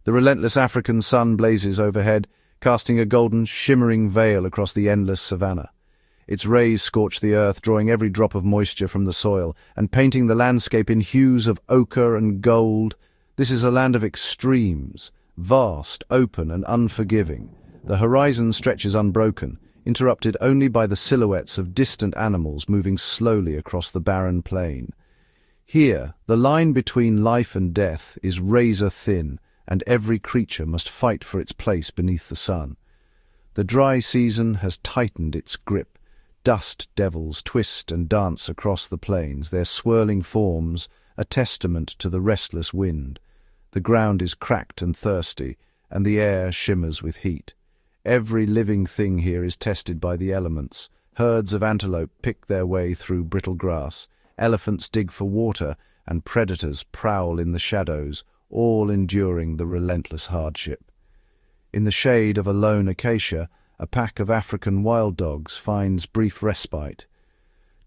The relentless African sun blazes overhead, casting a golden, shimmering veil across the endless savannah. Its rays scorch the earth, drawing every drop of moisture from the soil, and painting the landscape in hues of ochre and gold. This is a land of extremes, vast, open, and unforgiving. The horizon stretches unbroken, interrupted only by the silhouettes of distant animals moving slowly across the barren plain. Here, the line between life and death is razor-thin, and every creature must fight for its place beneath the sun. The dry season has tightened its grip. Dust devils twist and dance across the plains, their swirling forms a testament to the restless wind. The ground is cracked and thirsty, and the air shimmers with heat. Every living thing here is tested by the elements. Herds of antelope pick their way through brittle grass, elephants dig for water, and predators prowl in the shadows, all enduring the relentless hardship. In the shade of a lone acacia, a pack of African wild dogs finds brief respite.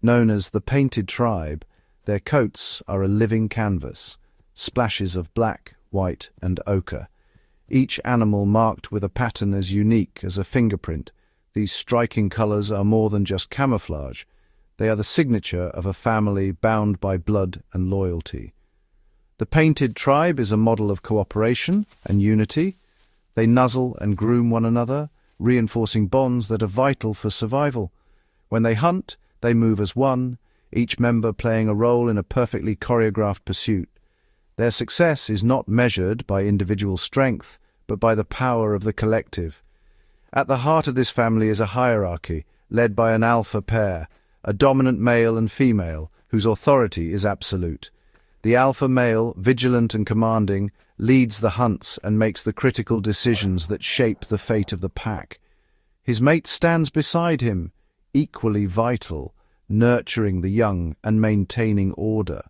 Known as the Painted Tribe, their coats are a living canvas, splashes of black, white, and ochre. Each animal marked with a pattern as unique as a fingerprint. These striking colors are more than just camouflage. They are the signature of a family bound by blood and loyalty. The Painted Tribe is a model of cooperation and unity. They nuzzle and groom one another, reinforcing bonds that are vital for survival. When they hunt, they move as one, each member playing a role in a perfectly choreographed pursuit. Their success is not measured by individual strength, but by the power of the collective. At the heart of this family is a hierarchy, led by an alpha pair, a dominant male and female, whose authority is absolute. The alpha male, vigilant and commanding, leads the hunts and makes the critical decisions that shape the fate of the pack. His mate stands beside him, equally vital, nurturing the young and maintaining order.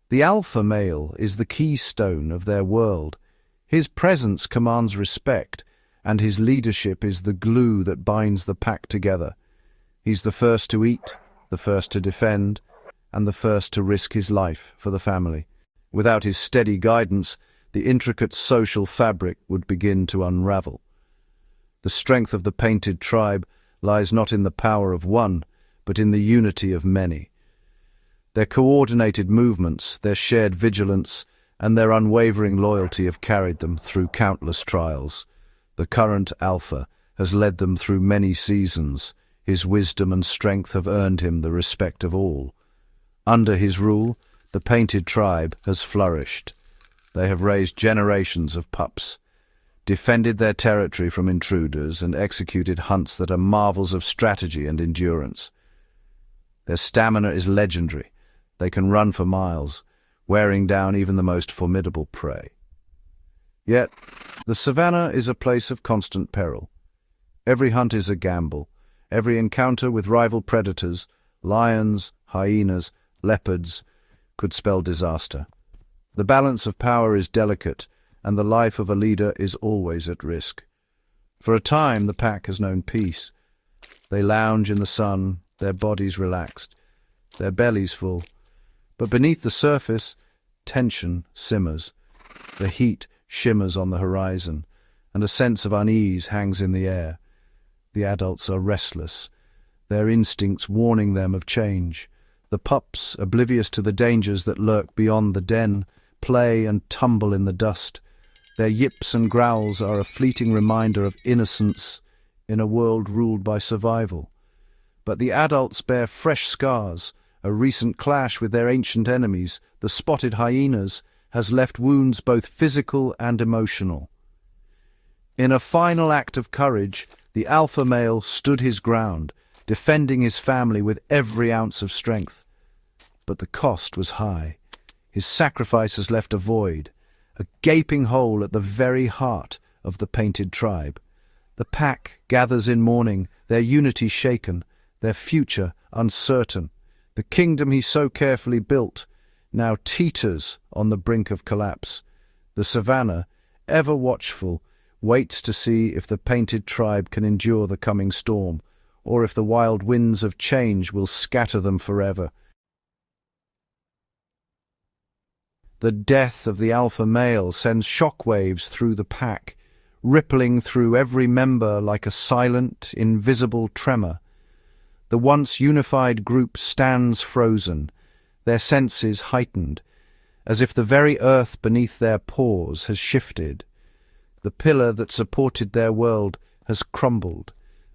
The alpha male is the keystone of their world. His presence commands respect, and his leadership is the glue that binds the pack together. He's the first to eat, the first to defend, and the first to risk his life for the family. Without his steady guidance, the intricate social fabric would begin to unravel. The strength of the Painted Tribe lies not in the power of one, but in the unity of many. Their coordinated movements, their shared vigilance, and their unwavering loyalty have carried them through countless trials. The current alpha has led them through many seasons. His wisdom and strength have earned him the respect of all. Under his rule, the Painted Tribe has flourished. They have raised generations of pups, defended their territory from intruders, and executed hunts that are marvels of strategy and endurance. Their stamina is legendary. They can run for miles, wearing down even the most formidable prey. Yet, the savannah is a place of constant peril. Every hunt is a gamble. Every encounter with rival predators, lions, hyenas, leopards, could spell disaster. The balance of power is delicate, and the life of a leader is always at risk. For a time, the pack has known peace. They lounge in the sun, their bodies relaxed, their bellies full. But beneath the surface, tension simmers. The heat shimmers on the horizon, and a sense of unease hangs in the air. The adults are restless, their instincts warning them of change. The pups, oblivious to the dangers that lurk beyond the den, play and tumble in the dust. Their yips and growls are a fleeting reminder of innocence in a world ruled by survival. But the adults bear fresh scars. A recent clash with their ancient enemies, the spotted hyenas, has left wounds both physical and emotional. In a final act of courage, the alpha male stood his ground, defending his family with every ounce of strength. But the cost was high. His sacrifice has left a void, a gaping hole at the very heart of the Painted Tribe. The pack gathers in mourning, their unity shaken, their future uncertain. The kingdom he so carefully built now teeters on the brink of collapse. The savannah, ever watchful, waits to see if the Painted Tribe can endure the coming storm, or if the wild winds of change will scatter them forever. The death of the alpha male sends shockwaves through the pack, rippling through every member like a silent, invisible tremor. The once unified group stands frozen, their senses heightened, as if the very earth beneath their paws has shifted. The pillar that supported their world has crumbled,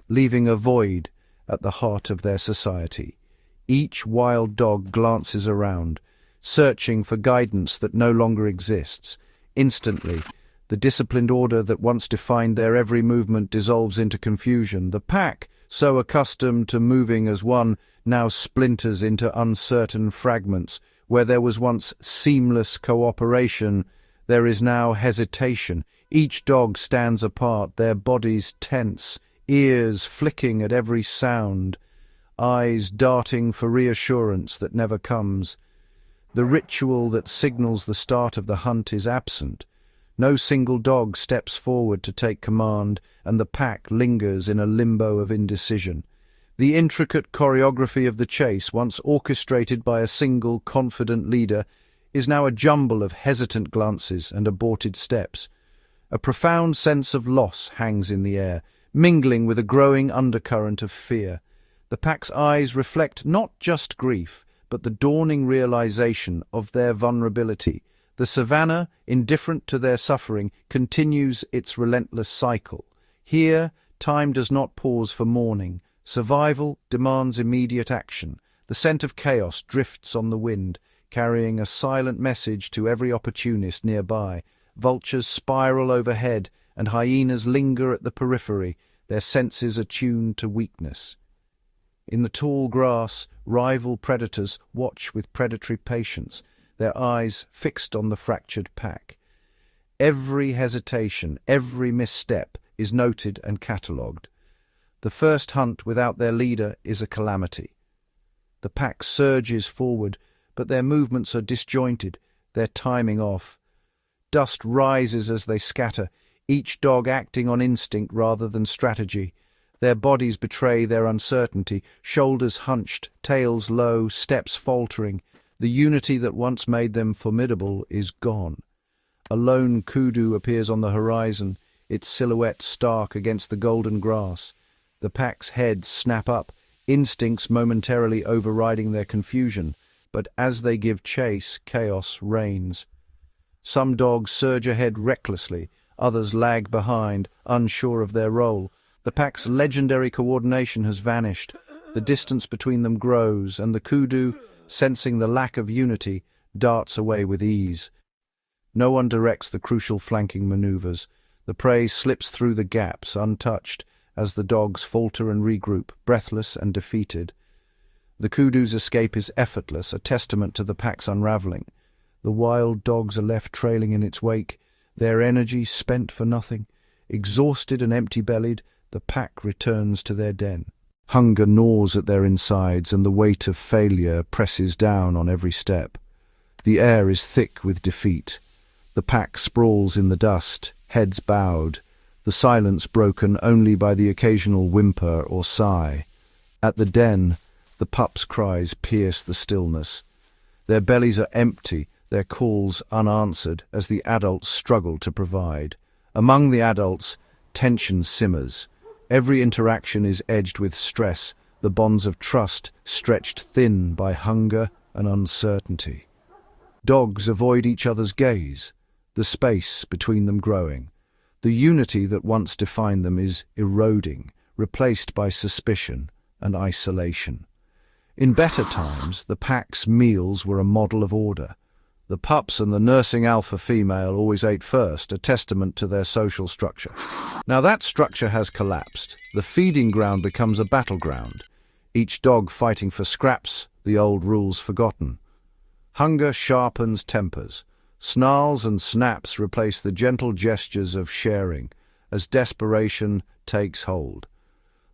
leaving a void at the heart of their society. Each wild dog glances around, searching for guidance that no longer exists. Instantly, the disciplined order that once defined their every movement dissolves into confusion. The pack, so accustomed to moving as one, now splinters into uncertain fragments. Where there was once seamless cooperation, there is now hesitation. Each dog stands apart, their bodies tense, ears flicking at every sound, eyes darting for reassurance that never comes. The ritual that signals the start of the hunt is absent. No single dog steps forward to take command, and the pack lingers in a limbo of indecision. The intricate choreography of the chase, once orchestrated by a single confident leader, is now a jumble of hesitant glances and aborted steps. A profound sense of loss hangs in the air, mingling with a growing undercurrent of fear. The pack's eyes reflect not just grief, but the dawning realization of their vulnerability. The Savannah, indifferent to their suffering, continues its relentless cycle. Here, time does not pause for mourning. Survival demands immediate action. The scent of chaos drifts on the wind, carrying a silent message to every opportunist nearby. Vultures spiral overhead, and hyenas linger at the periphery, their senses attuned to weakness. In the tall grass, rival predators watch with predatory patience, their eyes fixed on the fractured pack. Every hesitation, every misstep is noted and catalogued. The first hunt without their leader is a calamity. The pack surges forward, but their movements are disjointed, their timing off. Dust rises as they scatter, each dog acting on instinct rather than strategy. Their bodies betray their uncertainty, shoulders hunched, tails low, steps faltering. The unity that once made them formidable is gone. A lone kudu appears on the horizon, its silhouette stark against the golden grass. The pack's heads snap up, instincts momentarily overriding their confusion, but as they give chase, chaos reigns. Some dogs surge ahead recklessly, others lag behind, unsure of their role. The pack's legendary coordination has vanished. The distance between them grows, and the kudu, sensing the lack of unity, darts away with ease. No one directs the crucial flanking maneuvers. The prey slips through the gaps, untouched, as the dogs falter and regroup, breathless and defeated. The kudu's escape is effortless, a testament to the pack's unraveling. The wild dogs are left trailing in its wake, their energy spent for nothing. Exhausted and empty-bellied, the pack returns to their den. Hunger gnaws at their insides, and the weight of failure presses down on every step. The air is thick with defeat. The pack sprawls in the dust, heads bowed, the silence broken only by the occasional whimper or sigh. At the den, the pups' cries pierce the stillness. Their bellies are empty, their calls unanswered, as the adults struggle to provide. Among the adults, tension simmers. Every interaction is edged with stress, the bonds of trust stretched thin by hunger and uncertainty. Dogs avoid each other's gaze, the space between them growing. The unity that once defined them is eroding, replaced by suspicion and isolation. In better times, the pack's meals were a model of order. The pups and the nursing alpha female always ate first, a testament to their social structure. Now that structure has collapsed. The feeding ground becomes a battleground, each dog fighting for scraps, the old rules forgotten. Hunger sharpens tempers. Snarls and snaps replace the gentle gestures of sharing, as desperation takes hold.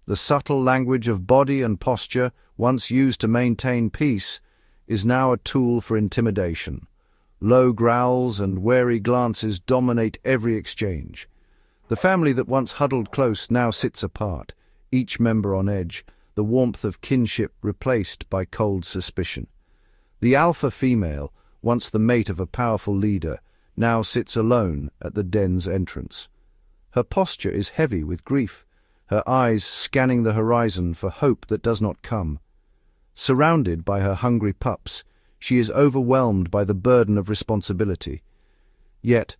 The subtle language of body and posture, once used to maintain peace, is now a tool for intimidation. Low growls and wary glances dominate every exchange. The family that once huddled close now sits apart, each member on edge, the warmth of kinship replaced by cold suspicion. The alpha female, once the mate of a powerful leader, now sits alone at the den's entrance. Her posture is heavy with grief, her eyes scanning the horizon for hope that does not come. Surrounded by her hungry pups, she is overwhelmed by the burden of responsibility. Yet,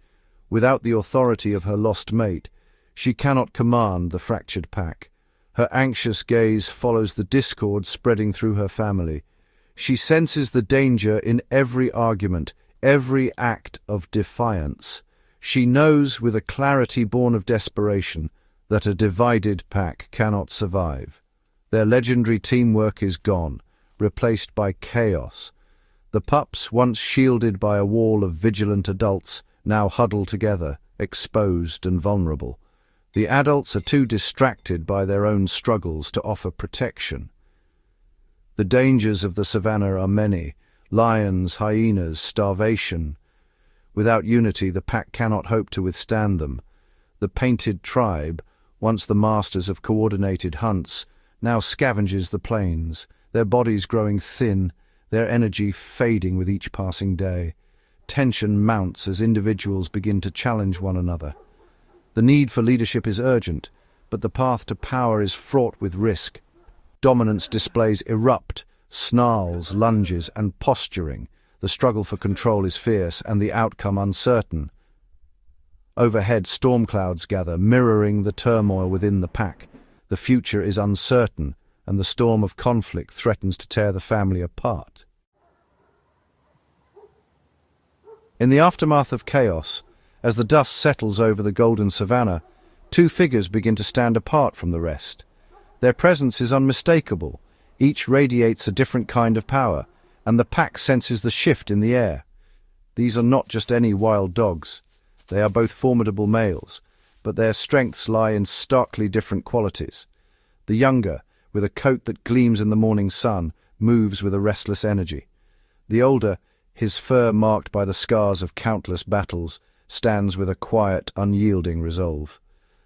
without the authority of her lost mate, she cannot command the fractured pack. Her anxious gaze follows the discord spreading through her family. She senses the danger in every argument, every act of defiance. She knows with a clarity born of desperation that a divided pack cannot survive. Their legendary teamwork is gone, replaced by chaos. The pups, once shielded by a wall of vigilant adults, now huddle together, exposed and vulnerable. The adults are too distracted by their own struggles to offer protection. The dangers of the savannah are many: lions, hyenas, starvation. Without unity, the pack cannot hope to withstand them. The painted tribe, once the masters of coordinated hunts, now scavenges the plains, their bodies growing thin, their energy fading with each passing day. Tension mounts as individuals begin to challenge one another. The need for leadership is urgent, but the path to power is fraught with risk. Dominance displays erupt, snarls, lunges, and posturing. The struggle for control is fierce, and the outcome uncertain. Overhead, storm clouds gather, mirroring the turmoil within the pack. The future is uncertain, and the storm of conflict threatens to tear the family apart. In the aftermath of chaos, as the dust settles over the golden savannah, two figures begin to stand apart from the rest. Their presence is unmistakable. Each radiates a different kind of power, and the pack senses the shift in the air. These are not just any wild dogs. They are both formidable males, but their strengths lie in starkly different qualities. The younger, with a coat that gleams in the morning sun, moves with a restless energy. The older, his fur marked by the scars of countless battles, stands with a quiet, unyielding resolve.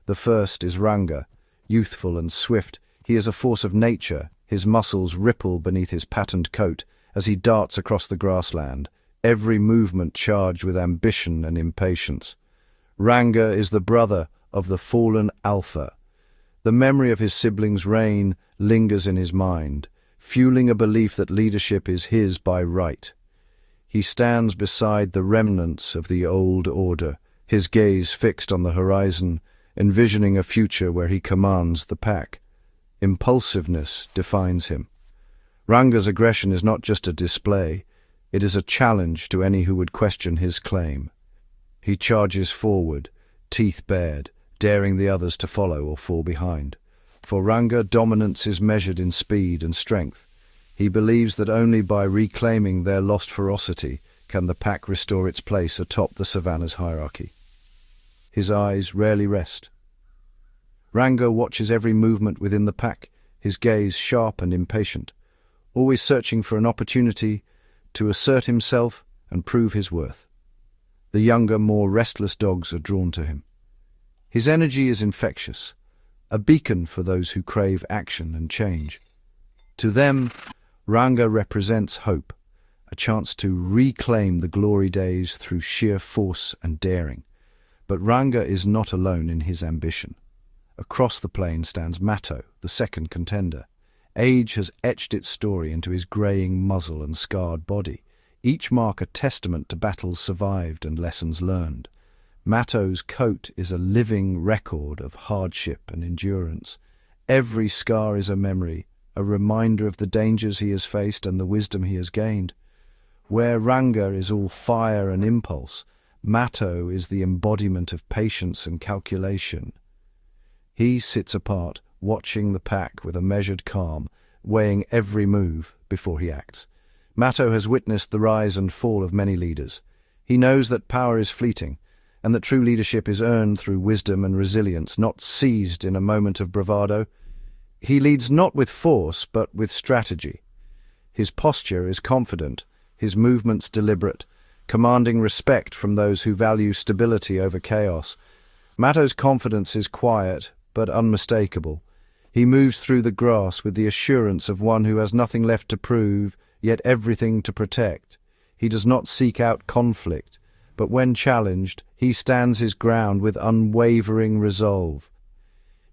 The first is Ranga. Youthful and swift, he is a force of nature. His muscles ripple beneath his patterned coat as he darts across the grassland, every movement charged with ambition and impatience. Ranga is the brother of the fallen Alpha. The memory of his siblings' reign lingers in his mind, fueling a belief that leadership is his by right. He stands beside the remnants of the old order, his gaze fixed on the horizon, envisioning a future where he commands the pack. Impulsiveness defines him. Ranga's aggression is not just a display, it is a challenge to any who would question his claim. He charges forward, teeth bared, daring the others to follow or fall behind. For Ranga, dominance is measured in speed and strength. He believes that only by reclaiming their lost ferocity can the pack restore its place atop the savannah's hierarchy. His eyes rarely rest. Ranga watches every movement within the pack, his gaze sharp and impatient, always searching for an opportunity to assert himself and prove his worth. The younger, more restless dogs are drawn to him. His energy is infectious, a beacon for those who crave action and change. To them, Ranga represents hope, a chance to reclaim the glory days through sheer force and daring. But Ranga is not alone in his ambition. Across the plain stands Matto, the second contender. Age has etched its story into his greying muzzle and scarred body, each mark a testament to battles survived and lessons learned. Matto's coat is a living record of hardship and endurance. Every scar is a memory, a reminder of the dangers he has faced and the wisdom he has gained. Where Ranga is all fire and impulse, Matto is the embodiment of patience and calculation. He sits apart, watching the pack with a measured calm, weighing every move before he acts. Matto has witnessed the rise and fall of many leaders. He knows that power is fleeting, and that true leadership is earned through wisdom and resilience, not seized in a moment of bravado. He leads not with force, but with strategy. His posture is confident, his movements deliberate, commanding respect from those who value stability over chaos. Matto's confidence is quiet, but unmistakable. He moves through the grass with the assurance of one who has nothing left to prove, yet everything to protect. He does not seek out conflict, but when challenged, he stands his ground with unwavering resolve.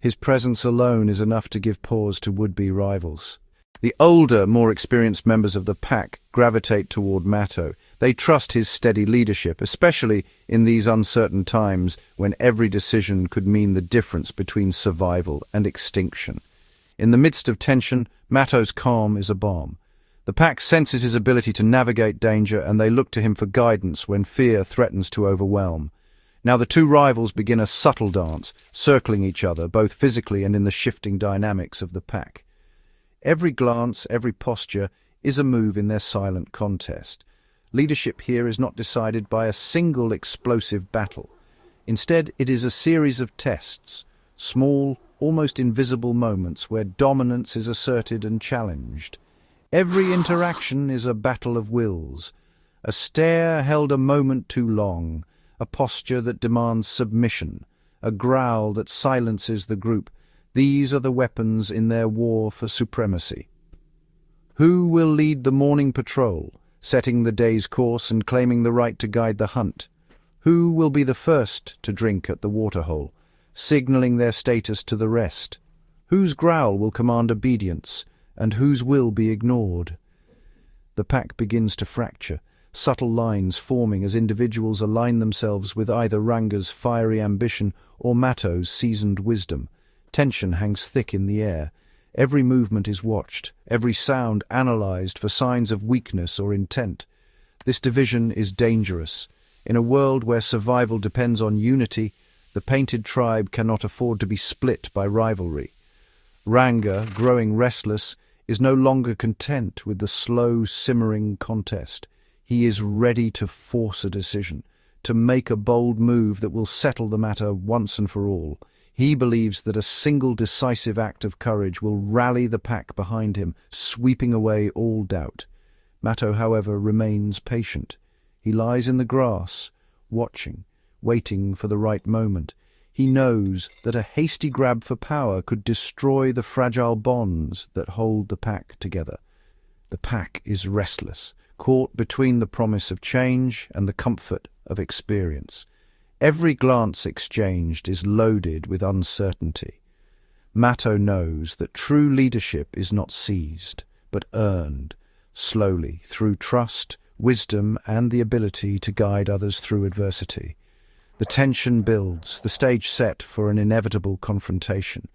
His presence alone is enough to give pause to would-be rivals. The older, more experienced members of the pack gravitate toward Matto. They trust his steady leadership, especially in these uncertain times when every decision could mean the difference between survival and extinction. In the midst of tension, Matto's calm is a balm. The pack senses his ability to navigate danger, and they look to him for guidance when fear threatens to overwhelm. Now the two rivals begin a subtle dance, circling each other, both physically and in the shifting dynamics of the pack. Every glance, every posture is a move in their silent contest. Leadership here is not decided by a single explosive battle. Instead, it is a series of tests, small, almost invisible moments where dominance is asserted and challenged. Every interaction is a battle of wills, a stare held a moment too long, a posture that demands submission, a growl that silences the group. These are the weapons in their war for supremacy. Who will lead the morning patrol, setting the day's course and claiming the right to guide the hunt? Who will be the first to drink at the waterhole, signaling their status to the rest? Whose growl will command obedience, and whose will be ignored? The pack begins to fracture, subtle lines forming as individuals align themselves with either Ranga's fiery ambition or Matto's seasoned wisdom. Tension hangs thick in the air. Every movement is watched, every sound analyzed for signs of weakness or intent. This division is dangerous. In a world where survival depends on unity, the painted tribe cannot afford to be split by rivalry. Ranga, growing restless, is no longer content with the slow, simmering contest. He is ready to force a decision, to make a bold move that will settle the matter once and for all. He believes that a single decisive act of courage will rally the pack behind him, sweeping away all doubt. Matto, however, remains patient. He lies in the grass, watching, waiting for the right moment. He knows that a hasty grab for power could destroy the fragile bonds that hold the pack together. The pack is restless, caught between the promise of change and the comfort of experience. Every glance exchanged is loaded with uncertainty. Matto knows that true leadership is not seized, but earned, slowly, through trust, wisdom, and the ability to guide others through adversity. The tension builds, the stage set for an inevitable confrontation.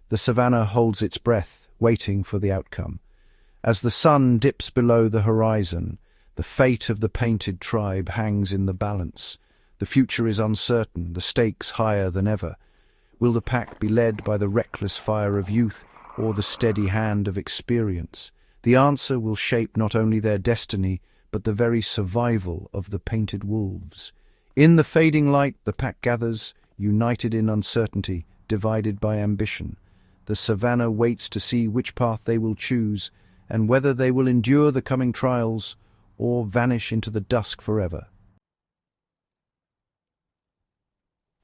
The savannah holds its breath, waiting for the outcome. As the sun dips below the horizon, the fate of the painted tribe hangs in the balance. The future is uncertain, the stakes higher than ever. Will the pack be led by the reckless fire of youth or the steady hand of experience? The answer will shape not only their destiny, but the very survival of the painted wolves. In the fading light, the pack gathers, united in uncertainty, divided by ambition. The savannah waits to see which path they will choose, and whether they will endure the coming trials or vanish into the dusk forever.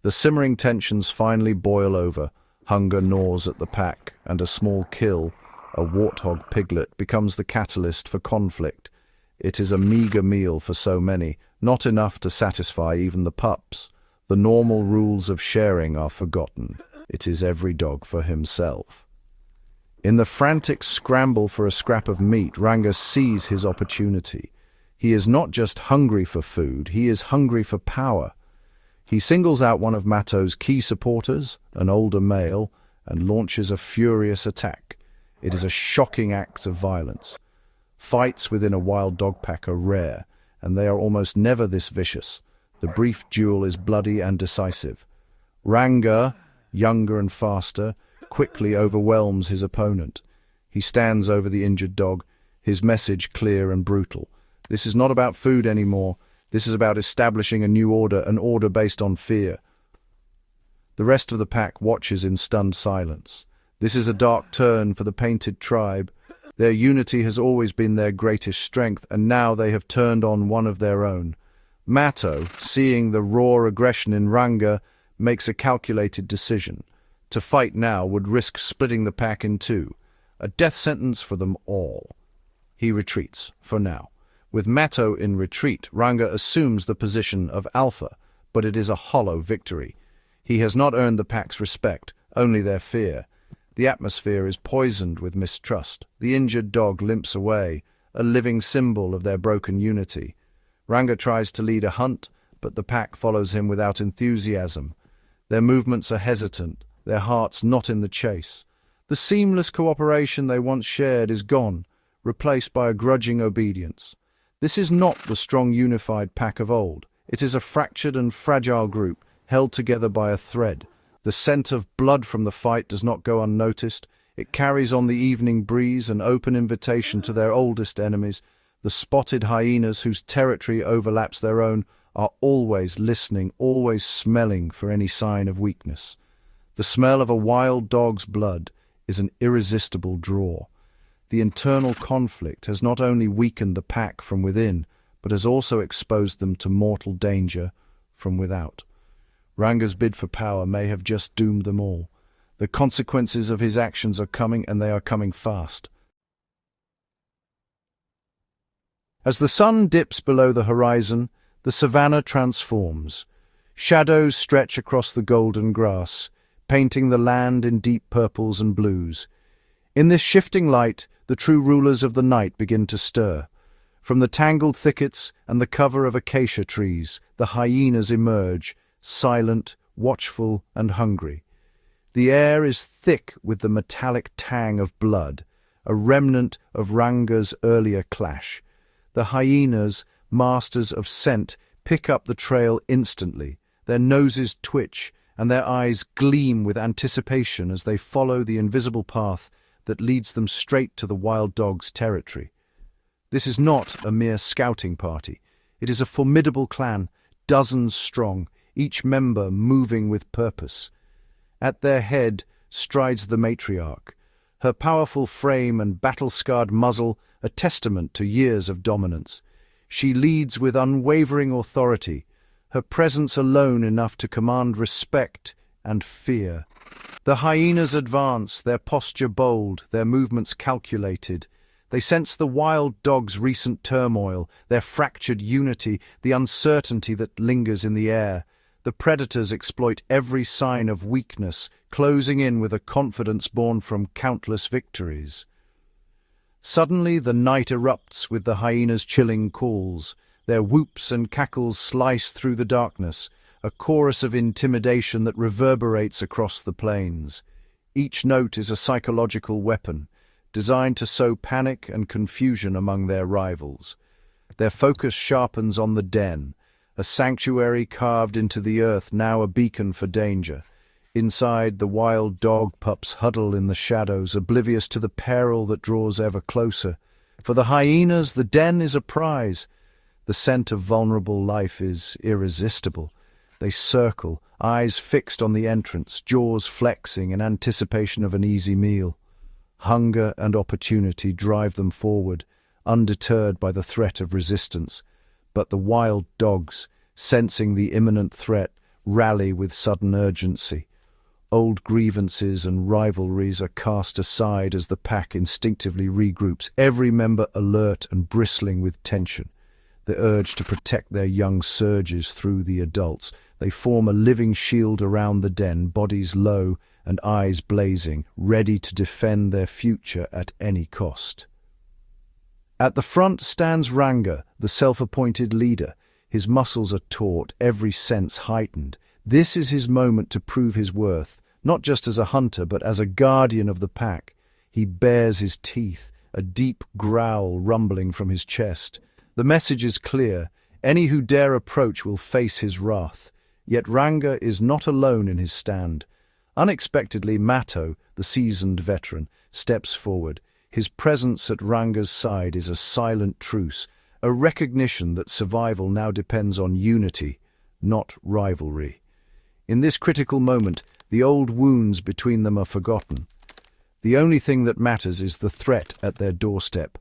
The simmering tensions finally boil over. Hunger gnaws at the pack, and a small kill, a warthog piglet, becomes the catalyst for conflict. It is a meager meal for so many, not enough to satisfy even the pups. The normal rules of sharing are forgotten. It is every dog for himself. In the frantic scramble for a scrap of meat, Ranga sees his opportunity. He is not just hungry for food, he is hungry for power. He singles out one of Matto's key supporters, an older male, and launches a furious attack. It is a shocking act of violence. Fights within a wild dog pack are rare, and they are almost never this vicious. The brief duel is bloody and decisive. Ranga, younger and faster, quickly overwhelms his opponent. He stands over the injured dog, his message clear and brutal. This is not about food anymore. This is about establishing a new order, an order based on fear. The rest of the pack watches in stunned silence. This is a dark turn for the painted tribe. Their unity has always been their greatest strength, and now they have turned on one of their own. Matto, seeing the raw aggression in Ranga, makes a calculated decision. To fight now would risk splitting the pack in two, a death sentence for them all. He retreats, for now, With Matto in retreat, Ranga assumes the position of alpha, but it is a hollow victory. He has not earned the pack's respect, only their fear. The atmosphere is poisoned with mistrust. The injured dog limps away, a living symbol of their broken unity. Ranga tries to lead a hunt, but the pack follows him without enthusiasm. Their movements are hesitant, their hearts not in the chase. The seamless cooperation they once shared is gone, replaced by a grudging obedience. This is not the strong unified pack of old. It is a fractured and fragile group, held together by a thread. The scent of blood from the fight does not go unnoticed. It carries on the evening breeze, an open invitation to their oldest enemies. The spotted hyenas, whose territory overlaps their own, are always listening, always smelling for any sign of weakness. The smell of a wild dog's blood is an irresistible draw. The internal conflict has not only weakened the pack from within, but has also exposed them to mortal danger from without. Ranga's bid for power may have just doomed them all. The consequences of his actions are coming, and they are coming fast. As the sun dips below the horizon, the savannah transforms. Shadows stretch across the golden grass, painting the land in deep purples and blues. In this shifting light, the true rulers of the night begin to stir. From the tangled thickets and the cover of acacia trees, the hyenas emerge, silent, watchful, and hungry. The air is thick with the metallic tang of blood, a remnant of Ranga's earlier clash. The hyenas, masters of scent, pick up the trail instantly. Their noses twitch, and their eyes gleam with anticipation as they follow the invisible path that leads them straight to the wild dog's territory. This is not a mere scouting party. It is a formidable clan, dozens strong, each member moving with purpose. At their head strides the matriarch, her powerful frame and battle-scarred muzzle a testament to years of dominance. She leads with unwavering authority, her presence alone enough to command respect and fear. The hyenas advance, their posture bold, their movements calculated. They sense the wild dog's recent turmoil, their fractured unity, the uncertainty that lingers in the air. The predators exploit every sign of weakness, closing in with a confidence born from countless victories. Suddenly the night erupts with the hyenas' chilling calls. Their whoops and cackles slice through the darkness, a chorus of intimidation that reverberates across the plains. Each note is a psychological weapon, designed to sow panic and confusion among their rivals. Their focus sharpens on the den, a sanctuary carved into the earth, now a beacon for danger. Inside, the wild dog pups huddle in the shadows, oblivious to the peril that draws ever closer. For the hyenas, the den is a prize. The scent of vulnerable life is irresistible. They circle, eyes fixed on the entrance, jaws flexing in anticipation of an easy meal. Hunger and opportunity drive them forward, undeterred by the threat of resistance. But the wild dogs, sensing the imminent threat, rally with sudden urgency. Old grievances and rivalries are cast aside as the pack instinctively regroups, every member alert and bristling with tension. The urge to protect their young surges through the adults. They form a living shield around the den, bodies low and eyes blazing, ready to defend their future at any cost. At the front stands Ranga, the self-appointed leader. His muscles are taut, every sense heightened. This is his moment to prove his worth, not just as a hunter, but as a guardian of the pack. He bares his teeth, a deep growl rumbling from his chest. The message is clear. Any who dare approach will face his wrath. Yet Ranga is not alone in his stand. Unexpectedly, Matto, the seasoned veteran, steps forward. His presence at Ranga's side is a silent truce, a recognition that survival now depends on unity, not rivalry. In this critical moment, the old wounds between them are forgotten. The only thing that matters is the threat at their doorstep.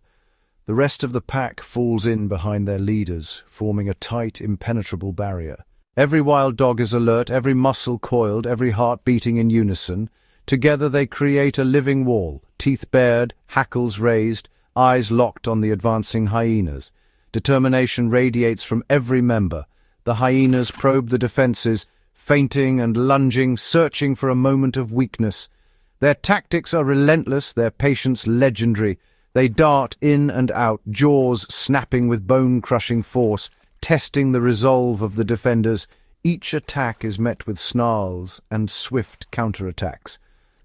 The rest of the pack falls in behind their leaders, forming a tight, impenetrable barrier. Every wild dog is alert, every muscle coiled, every heart beating in unison. Together they create a living wall, teeth bared, hackles raised, eyes locked on the advancing hyenas. Determination radiates from every member. The hyenas probe the defenses, feinting and lunging, searching for a moment of weakness. Their tactics are relentless, their patience legendary. They dart in and out, jaws snapping with bone-crushing force, testing the resolve of the defenders. Each attack is met with snarls and swift counterattacks.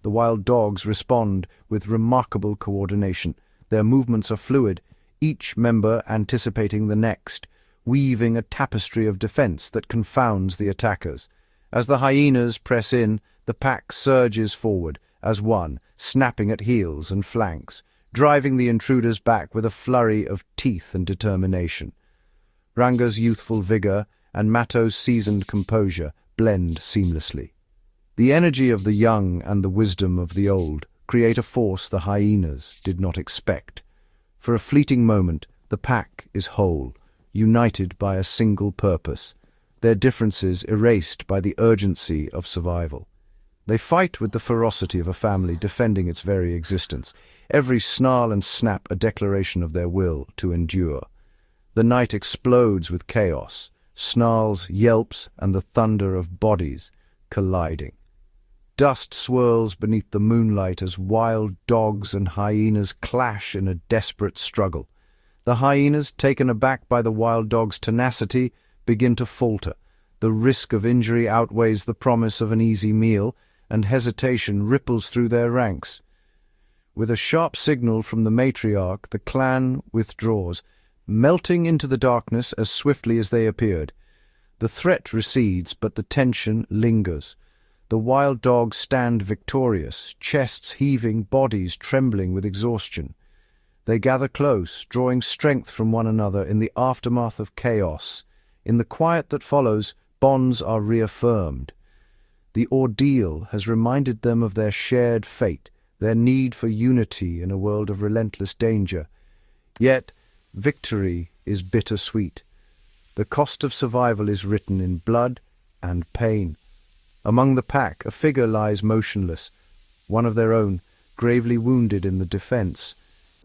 The wild dogs respond with remarkable coordination. Their movements are fluid, each member anticipating the next, weaving a tapestry of defense that confounds the attackers. As the hyenas press in, the pack surges forward as one, snapping at heels and flanks, driving the intruders back with a flurry of teeth and determination. Ranga's youthful vigor and Matto's seasoned composure blend seamlessly. The energy of the young and the wisdom of the old create a force the hyenas did not expect. For a fleeting moment, the pack is whole, united by a single purpose, their differences erased by the urgency of survival. They fight with the ferocity of a family defending its very existence, every snarl and snap a declaration of their will to endure. The night explodes with chaos, snarls, yelps, and the thunder of bodies colliding. Dust swirls beneath the moonlight as wild dogs and hyenas clash in a desperate struggle. The hyenas, taken aback by the wild dogs' tenacity, begin to falter. The risk of injury outweighs the promise of an easy meal, and hesitation ripples through their ranks. With a sharp signal from the matriarch, the clan withdraws, melting into the darkness as swiftly as they appeared. The threat recedes, but the tension lingers. The wild dogs stand victorious, chests heaving, bodies trembling with exhaustion. They gather close, drawing strength from one another in the aftermath of chaos. In the quiet that follows, bonds are reaffirmed. The ordeal has reminded them of their shared fate, their need for unity in a world of relentless danger. Yet, victory is bittersweet. The cost of survival is written in blood and pain. Among the pack, a figure lies motionless, one of their own, gravely wounded in the defense.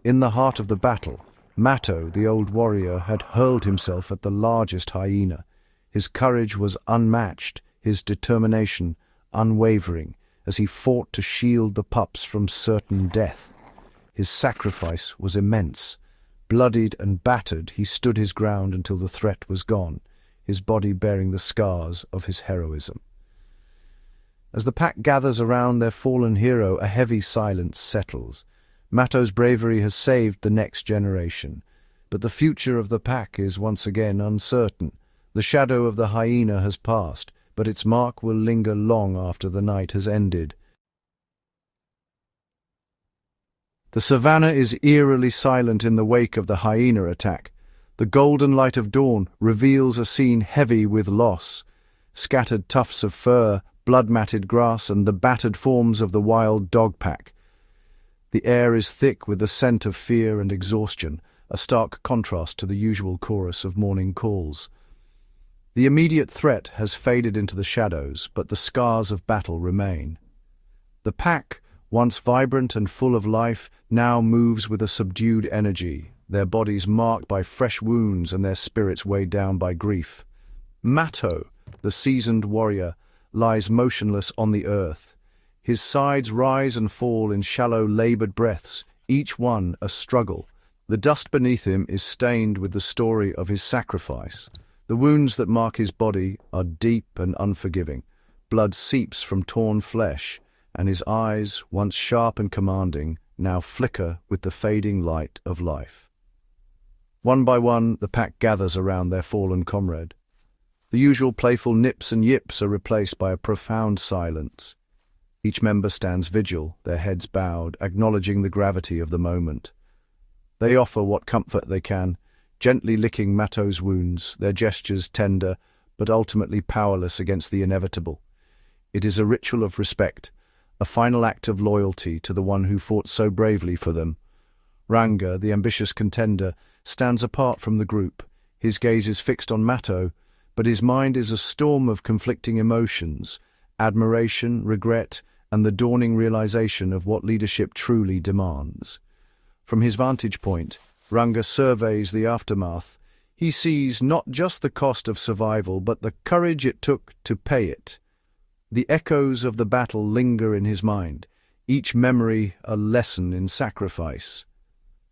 In the heart of the battle, Matto, the old warrior, had hurled himself at the largest hyena. His courage was unmatched, his determination unwavering, as he fought to shield the pups from certain death. His sacrifice was immense. Bloodied and battered, he stood his ground until the threat was gone, his body bearing the scars of his heroism. As the pack gathers around their fallen hero, a heavy silence settles. Matto's bravery has saved the next generation, but the future of the pack is once again uncertain. The shadow of the hyena has passed, but its mark will linger long after the night has ended. The savannah is eerily silent in the wake of the hyena attack. The golden light of dawn reveals a scene heavy with loss. Scattered tufts of fur, blood-matted grass, and the battered forms of the wild dog pack. The air is thick with the scent of fear and exhaustion, a stark contrast to the usual chorus of morning calls. The immediate threat has faded into the shadows, but the scars of battle remain. The pack, once vibrant and full of life, now moves with a subdued energy, their bodies marked by fresh wounds and their spirits weighed down by grief. Matto, the seasoned warrior, lies motionless on the earth. His sides rise and fall in shallow, labored breaths, each one a struggle. The dust beneath him is stained with the story of his sacrifice. The wounds that mark his body are deep and unforgiving. Blood seeps from torn flesh, and his eyes, once sharp and commanding, now flicker with the fading light of life. One by one, the pack gathers around their fallen comrade. The usual playful nips and yips are replaced by a profound silence. Each member stands vigil, their heads bowed, acknowledging the gravity of the moment. They offer what comfort they can, gently licking Matto's wounds, their gestures tender, but ultimately powerless against the inevitable. It is a ritual of respect, a final act of loyalty to the one who fought so bravely for them. Ranga, the ambitious contender, stands apart from the group. His gaze is fixed on Matto, but his mind is a storm of conflicting emotions, admiration, regret, and the dawning realization of what leadership truly demands. From his vantage point, Ranga surveys the aftermath, He sees not just the cost of survival, but the courage it took to pay it. The echoes of the battle linger in his mind, each memory a lesson in sacrifice.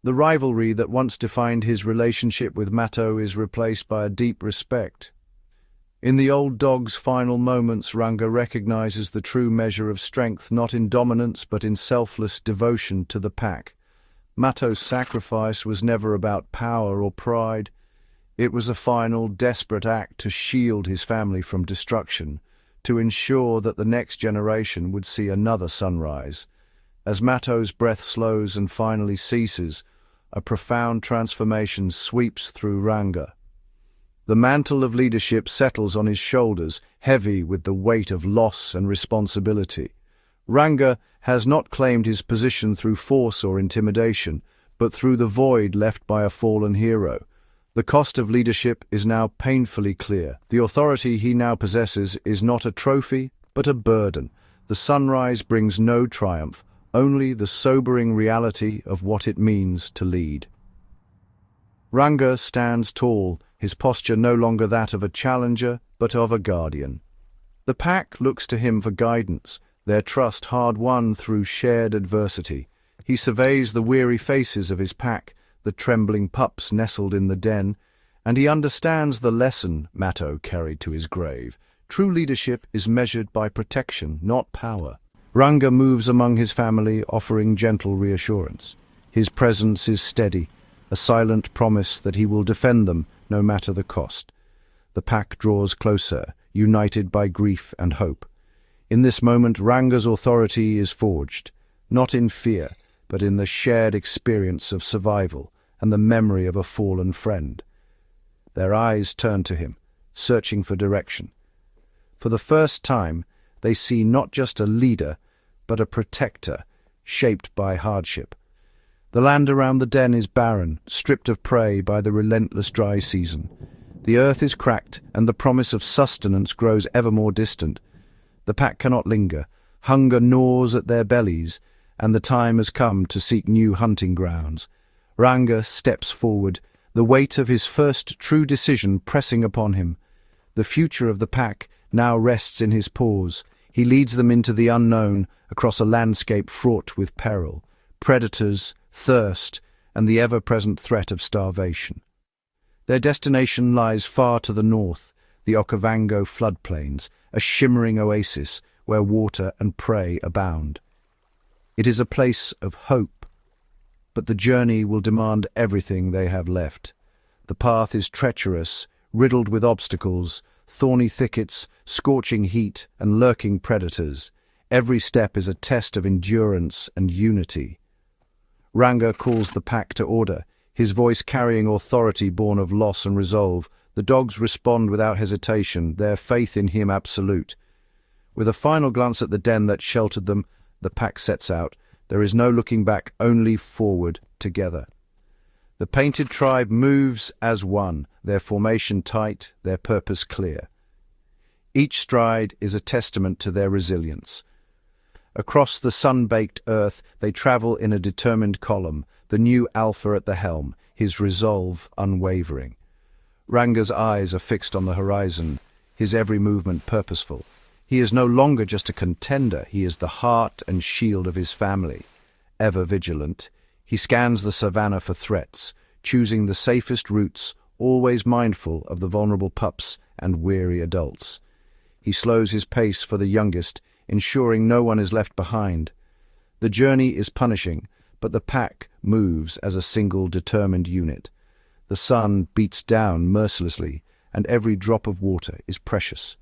The rivalry that once defined his relationship with Matto is replaced by a deep respect. In the old dog's final moments, Ranga recognizes the true measure of strength not in dominance but in selfless devotion to the pack. Matto's sacrifice was never about power or pride. It was a final, desperate act to shield his family from destruction, to ensure that the next generation would see another sunrise. As Matto's breath slows and finally ceases, a profound transformation sweeps through Ranga. The mantle of leadership settles on his shoulders, heavy with the weight of loss and responsibility. Ranga has not claimed his position through force or intimidation, but through the void left by a fallen hero. The cost of leadership is now painfully clear. The authority he now possesses is not a trophy, but a burden. The sunrise brings no triumph, only the sobering reality of what it means to lead. Ranga stands tall, his posture no longer that of a challenger, but of a guardian. The pack looks to him for guidance, their trust hard-won through shared adversity. He surveys the weary faces of his pack, the trembling pups nestled in the den, and he understands the lesson Matto carried to his grave. True leadership is measured by protection, not power. Ranga moves among his family, offering gentle reassurance. His presence is steady, a silent promise that he will defend them no matter the cost. The pack draws closer, united by grief and hope. In this moment, Ranga's authority is forged, not in fear, but in the shared experience of survival and the memory of a fallen friend. Their eyes turn to him, searching for direction. For the first time, they see not just a leader, but a protector, shaped by hardship. The land around the den is barren, stripped of prey by the relentless dry season. The earth is cracked, and the promise of sustenance grows ever more distant. The pack cannot linger. Hunger gnaws at their bellies, and the time has come to seek new hunting grounds. Ranga steps forward, the weight of his first true decision pressing upon him. The future of the pack now rests in his paws. He leads them into the unknown, across a landscape fraught with peril, predators, thirst, and the ever-present threat of starvation. Their destination lies far to the north, the Okavango floodplains, a shimmering oasis where water and prey abound. It is a place of hope, but the journey will demand everything they have left. The path is treacherous, riddled with obstacles, thorny thickets, scorching heat, and lurking predators. Every step is a test of endurance and unity. Ranga calls the pack to order, his voice carrying authority born of loss and resolve. The dogs respond without hesitation, their faith in him absolute. With a final glance at the den that sheltered them, the pack sets out. There is no looking back, only forward, together. The painted tribe moves as one, their formation tight, their purpose clear. Each stride is a testament to their resilience. Across the sun-baked earth, they travel in a determined column, the new alpha at the helm, his resolve unwavering. Ranga's eyes are fixed on the horizon, his every movement purposeful. He is no longer just a contender, he is the heart and shield of his family. Ever vigilant, he scans the savannah for threats, choosing the safest routes, always mindful of the vulnerable pups and weary adults. He slows his pace for the youngest, ensuring no one is left behind. The journey is punishing, but the pack moves as a single determined unit. The sun beats down mercilessly, and every drop of water is precious.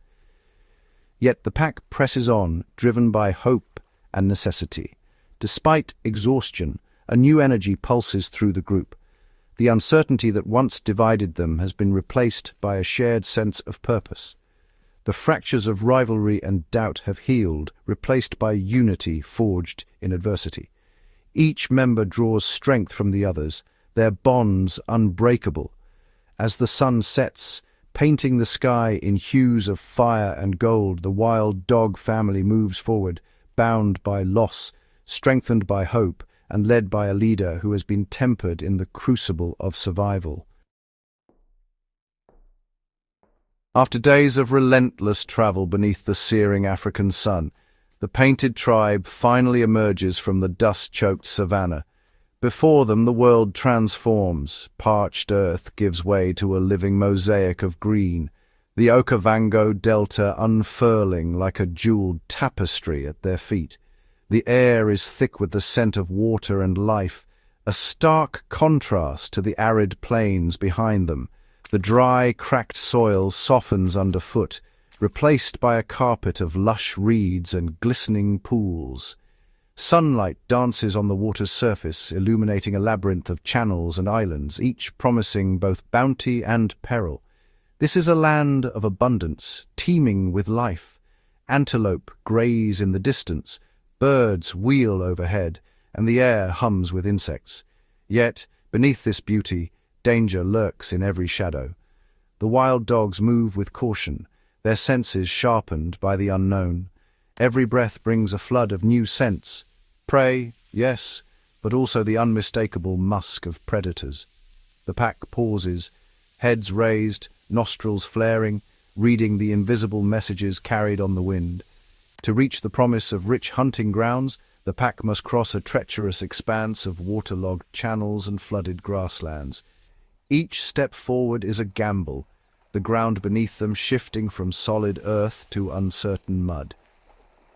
Yet the pack presses on, driven by hope and necessity. Despite exhaustion, a new energy pulses through the group. The uncertainty that once divided them has been replaced by a shared sense of purpose. The fractures of rivalry and doubt have healed, replaced by unity forged in adversity. Each member draws strength from the others, their bonds unbreakable. As the sun sets, painting the sky in hues of fire and gold, the wild dog family moves forward, bound by loss, strengthened by hope, and led by a leader who has been tempered in the crucible of survival. After days of relentless travel beneath the searing African sun, the painted tribe finally emerges from the dust-choked savannah. Before them, the world transforms. Parched earth gives way to a living mosaic of green, the Okavango delta unfurling like a jeweled tapestry at their feet. The air is thick with the scent of water and life, a stark contrast to the arid plains behind them. The dry, cracked soil softens underfoot, replaced by a carpet of lush reeds and glistening pools. Sunlight dances on the water's surface, illuminating a labyrinth of channels and islands, each promising both bounty and peril. This is a land of abundance, teeming with life. Antelope graze in the distance, birds wheel overhead, and the air hums with insects. Yet, beneath this beauty, danger lurks in every shadow. The wild dogs move with caution, their senses sharpened by the unknown. Every breath brings a flood of new scents. Prey, yes, but also the unmistakable musk of predators. The pack pauses, heads raised, nostrils flaring, reading the invisible messages carried on the wind. To reach the promise of rich hunting grounds, the pack must cross a treacherous expanse of waterlogged channels and flooded grasslands. Each step forward is a gamble, the ground beneath them shifting from solid earth to uncertain mud.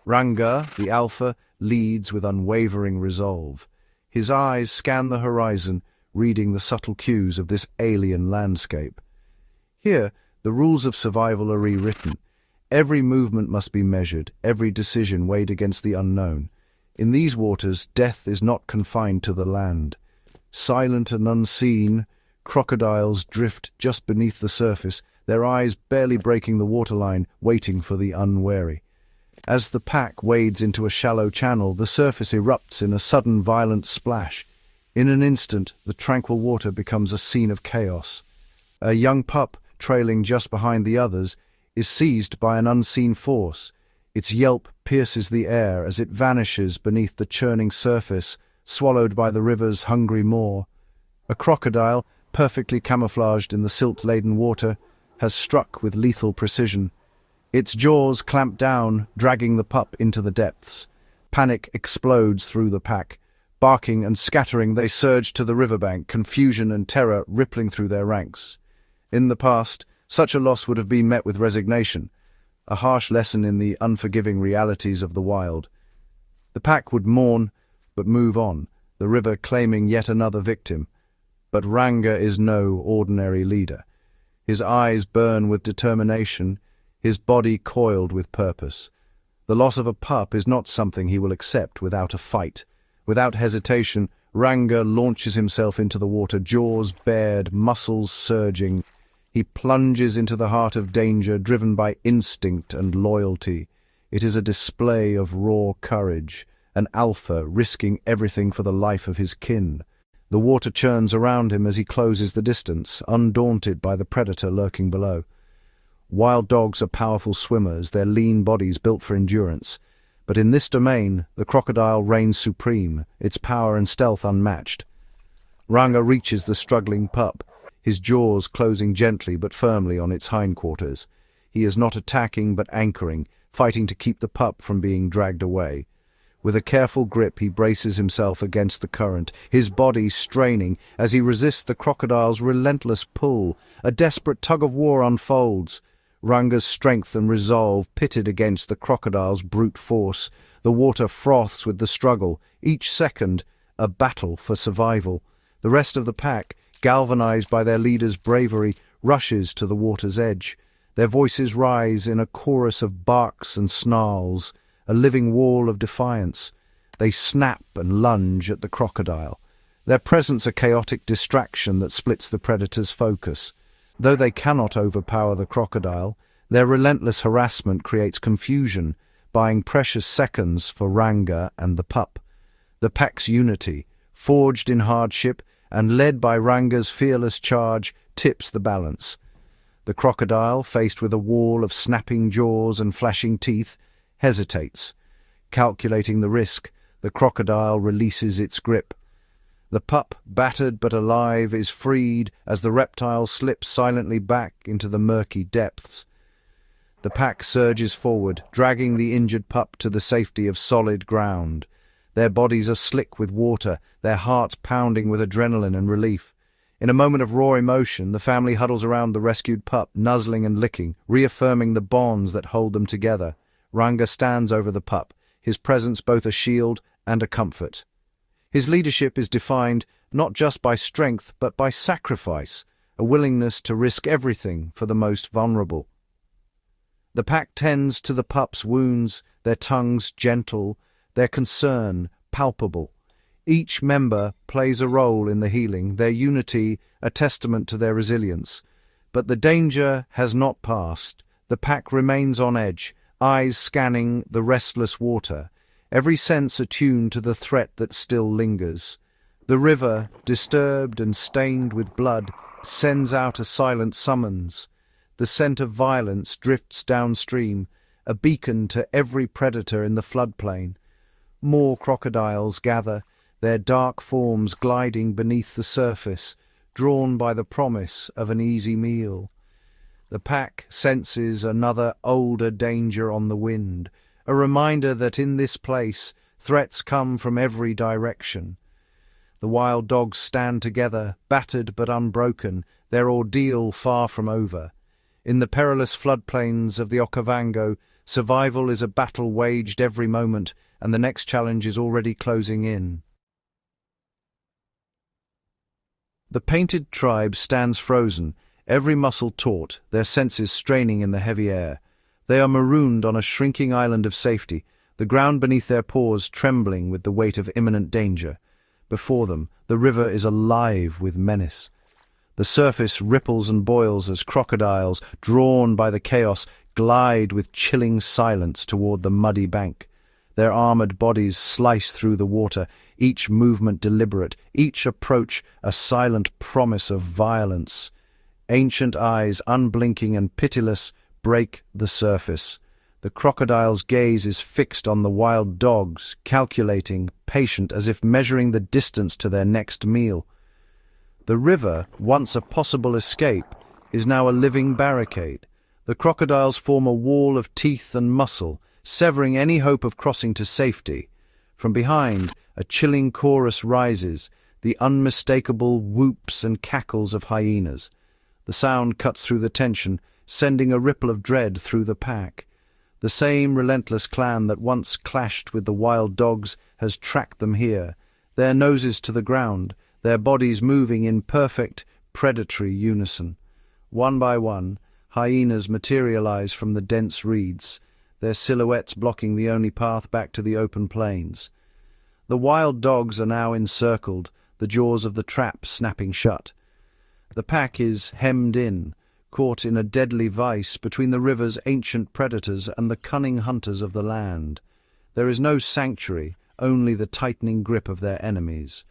Ranga, the alpha, leads with unwavering resolve. His eyes scan the horizon, reading the subtle cues of this alien landscape. Here, the rules of survival are rewritten. Every movement must be measured, every decision weighed against the unknown. In these waters, death is not confined to the land. Silent and unseen, crocodiles drift just beneath the surface, their eyes barely breaking the waterline, waiting for the unwary. As the pack wades into a shallow channel, the surface erupts in a sudden violent splash. In an instant, the tranquil water becomes a scene of chaos. A young pup, trailing just behind the others, is seized by an unseen force. Its yelp pierces the air as it vanishes beneath the churning surface, swallowed by the river's hungry maw. A crocodile, perfectly camouflaged in the silt-laden water, has struck with lethal precision. Its jaws clamp down, dragging the pup into the depths. Panic explodes through the pack. Barking and scattering, they surge to the riverbank, confusion and terror rippling through their ranks. In the past, such a loss would have been met with resignation, a harsh lesson in the unforgiving realities of the wild. The pack would mourn, but move on, the river claiming yet another victim. But Ranga is no ordinary leader. His eyes burn with determination, his body coiled with purpose. The loss of a pup is not something he will accept without a fight. Without hesitation, Ranga launches himself into the water, jaws bared, muscles surging. He plunges into the heart of danger, driven by instinct and loyalty. It is a display of raw courage, an alpha risking everything for the life of his kin. The water churns around him as he closes the distance, undaunted by the predator lurking below. Wild dogs are powerful swimmers, their lean bodies built for endurance. But in this domain, the crocodile reigns supreme, its power and stealth unmatched. Ranga reaches the struggling pup, his jaws closing gently but firmly on its hindquarters. He is not attacking but anchoring, fighting to keep the pup from being dragged away. With a careful grip, he braces himself against the current, his body straining as he resists the crocodile's relentless pull. A desperate tug-of-war unfolds. Ranga's strength and resolve pitted against the crocodile's brute force. The water froths with the struggle, each second a battle for survival. The rest of the pack, galvanized by their leader's bravery, rushes to the water's edge. Their voices rise in a chorus of barks and snarls, a living wall of defiance. They snap and lunge at the crocodile. Their presence a chaotic distraction that splits the predator's focus. Though they cannot overpower the crocodile, their relentless harassment creates confusion, buying precious seconds for Ranga and the pup. The pack's unity, forged in hardship and led by Ranga's fearless charge, tips the balance. The crocodile, faced with a wall of snapping jaws and flashing teeth, hesitates. Calculating the risk, the crocodile releases its grip. The pup, battered but alive, is freed as the reptile slips silently back into the murky depths. The pack surges forward, dragging the injured pup to the safety of solid ground. Their bodies are slick with water, their hearts pounding with adrenaline and relief. In a moment of raw emotion, the family huddles around the rescued pup, nuzzling and licking, reaffirming the bonds that hold them together. Ranga stands over the pup, his presence both a shield and a comfort. His leadership is defined not just by strength but by sacrifice, a willingness to risk everything for the most vulnerable. The pack tends to the pup's wounds, their tongues gentle, their concern palpable. Each member plays a role in the healing, their unity a testament to their resilience. But the danger has not passed. The pack remains on edge, eyes scanning the restless water, every sense attuned to the threat that still lingers. The river, disturbed and stained with blood, sends out a silent summons. The scent of violence drifts downstream, a beacon to every predator in the floodplain. More crocodiles gather, their dark forms gliding beneath the surface, drawn by the promise of an easy meal. The pack senses another older danger on the wind, a reminder that in this place threats come from every direction. The wild dogs stand together, battered but unbroken, their ordeal far from over. In the perilous floodplains of the Okavango, survival is a battle waged every moment, and the next challenge is already closing in. The painted tribe stands frozen, every muscle taut, their senses straining in the heavy air. They are marooned on a shrinking island of safety, the ground beneath their paws trembling with the weight of imminent danger. Before them, the river is alive with menace. The surface ripples and boils as crocodiles, drawn by the chaos, glide with chilling silence toward the muddy bank. Their armored bodies slice through the water, each movement deliberate, each approach a silent promise of violence. Ancient eyes, unblinking and pitiless, break the surface. The crocodile's gaze is fixed on the wild dogs, calculating, patient, as if measuring the distance to their next meal. The river, once a possible escape, is now a living barricade. The crocodiles form a wall of teeth and muscle, severing any hope of crossing to safety. From behind, a chilling chorus rises, the unmistakable whoops and cackles of hyenas. The sound cuts through the tension, sending a ripple of dread through the pack. The same relentless clan that once clashed with the wild dogs has tracked them here, their noses to the ground, their bodies moving in perfect, predatory unison. One by one, hyenas materialize from the dense reeds, their silhouettes blocking the only path back to the open plains. The wild dogs are now encircled, the jaws of the trap snapping shut. The pack is hemmed in, caught in a deadly vice between the river's ancient predators and the cunning hunters of the land. There is no sanctuary, only the tightening grip of their enemies.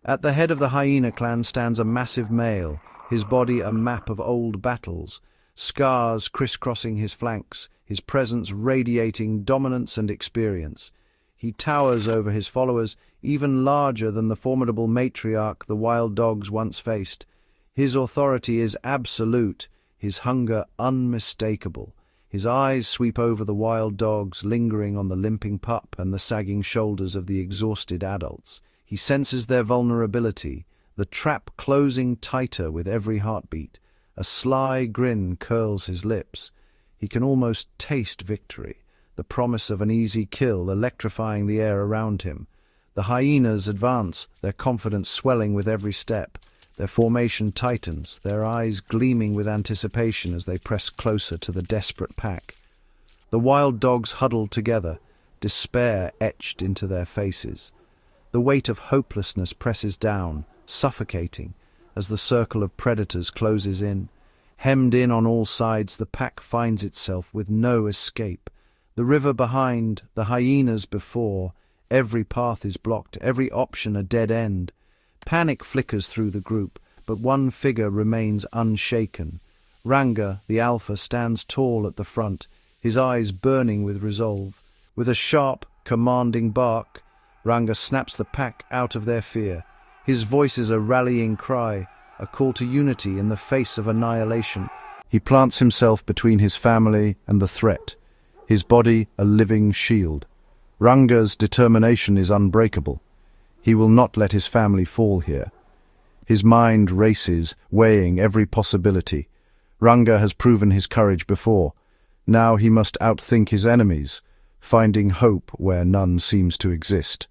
At the head of the hyena clan stands a massive male, his body a map of old battles, scars crisscrossing his flanks, his presence radiating dominance and experience. He towers over his followers, even larger than the formidable matriarch the wild dogs once faced. His authority is absolute, his hunger unmistakable. His eyes sweep over the wild dogs, lingering on the limping pup and the sagging shoulders of the exhausted adults. He senses their vulnerability, the trap closing tighter with every heartbeat. A sly grin curls his lips. He can almost taste victory, the promise of an easy kill electrifying the air around him. The hyenas advance, their confidence swelling with every step. Their formation tightens, their eyes gleaming with anticipation as they press closer to the desperate pack. The wild dogs huddle together, despair etched into their faces. The weight of hopelessness presses down, suffocating, as the circle of predators closes in. Hemmed in on all sides, the pack finds itself with no escape. The river behind, the hyenas before, every path is blocked, every option a dead end. Panic flickers through the group, but one figure remains unshaken. Ranga, the alpha, stands tall at the front, his eyes burning with resolve. With a sharp, commanding bark, Ranga snaps the pack out of their fear. His voice is a rallying cry, a call to unity in the face of annihilation. He plants himself between his family and the threat, his body a living shield. Ranga's determination is unbreakable. He will not let his family fall here. His mind races, weighing every possibility. Ranga has proven his courage before. Now he must outthink his enemies, finding hope where none seems to exist.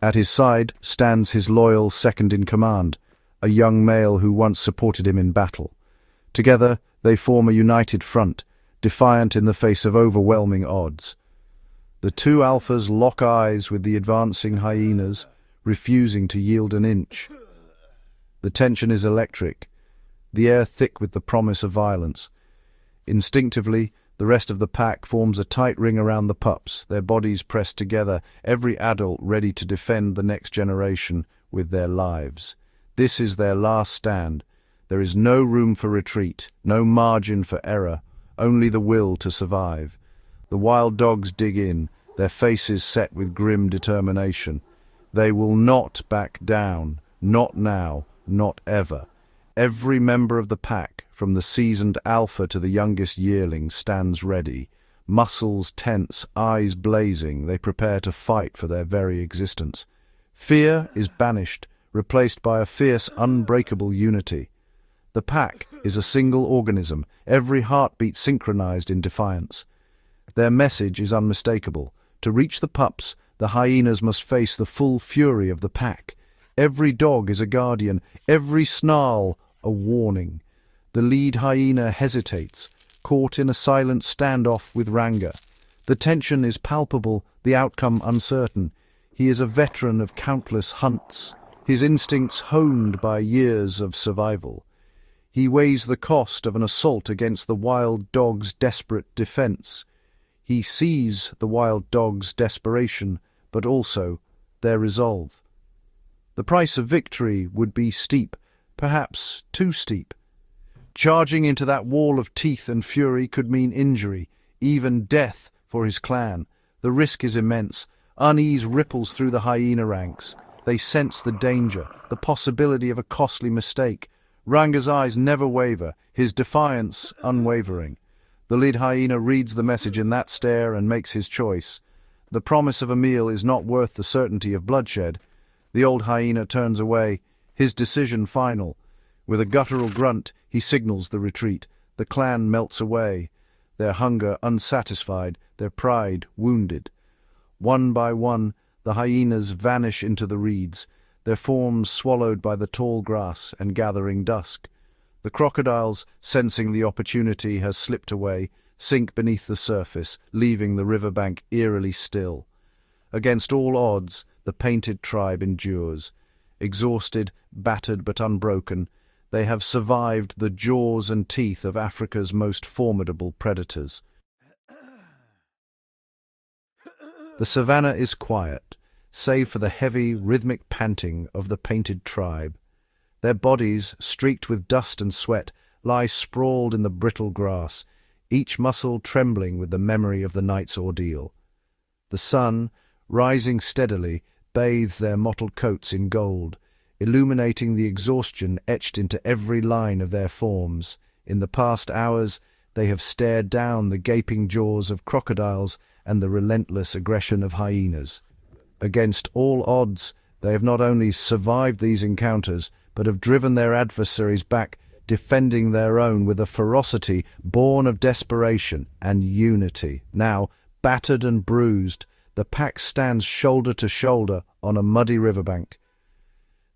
At his side stands his loyal second-in-command, a young male who once supported him in battle. Together they form a united front, defiant in the face of overwhelming odds. The two alphas lock eyes with the advancing hyenas, refusing to yield an inch. The tension is electric, the air thick with the promise of violence. Instinctively, the rest of the pack forms a tight ring around the pups, their bodies pressed together, every adult ready to defend the next generation with their lives. This is their last stand. There is no room for retreat, no margin for error, only the will to survive. The wild dogs dig in, their faces set with grim determination. They will not back down, not now, not ever. Every member of the pack, from the seasoned alpha to the youngest yearling, stands ready. Muscles tense, eyes blazing, they prepare to fight for their very existence. Fear is banished, replaced by a fierce, unbreakable unity. The pack is a single organism, every heartbeat synchronized in defiance. Their message is unmistakable. To reach the pups, the hyenas must face the full fury of the pack. Every dog is a guardian, every snarl a warning. The lead hyena hesitates, caught in a silent standoff with Ranga. The tension is palpable, the outcome uncertain. He is a veteran of countless hunts, his instincts honed by years of survival. He weighs the cost of an assault against the wild dog's desperate defense. He sees the wild dog's desperation, but also their resolve. The price of victory would be steep, perhaps too steep. Charging into that wall of teeth and fury could mean injury, even death for his clan. The risk is immense. Unease ripples through the hyena ranks. They sense the danger, the possibility of a costly mistake. Ranga's eyes never waver, his defiance unwavering. The lead hyena reads the message in that stare and makes his choice. The promise of a meal is not worth the certainty of bloodshed. The old hyena turns away, his decision final. With a guttural grunt, he signals the retreat. The clan melts away, their hunger unsatisfied, their pride wounded. One by one, the hyenas vanish into the reeds, their forms swallowed by the tall grass and gathering dusk. The crocodiles, sensing the opportunity has slipped away, sink beneath the surface, leaving the riverbank eerily still. Against all odds, the painted tribe endures. Exhausted, battered but unbroken, they have survived the jaws and teeth of Africa's most formidable predators. The savannah is quiet, save for the heavy, rhythmic panting of the painted tribe. Their bodies, streaked with dust and sweat, lie sprawled in the brittle grass, each muscle trembling with the memory of the night's ordeal. The sun, rising steadily, bathes their mottled coats in gold, illuminating the exhaustion etched into every line of their forms. In the past hours, they have stared down the gaping jaws of crocodiles and the relentless aggression of hyenas. Against all odds, they have not only survived these encounters, but have driven their adversaries back, defending their own with a ferocity born of desperation and unity. Now, battered and bruised, the pack stands shoulder to shoulder on a muddy riverbank.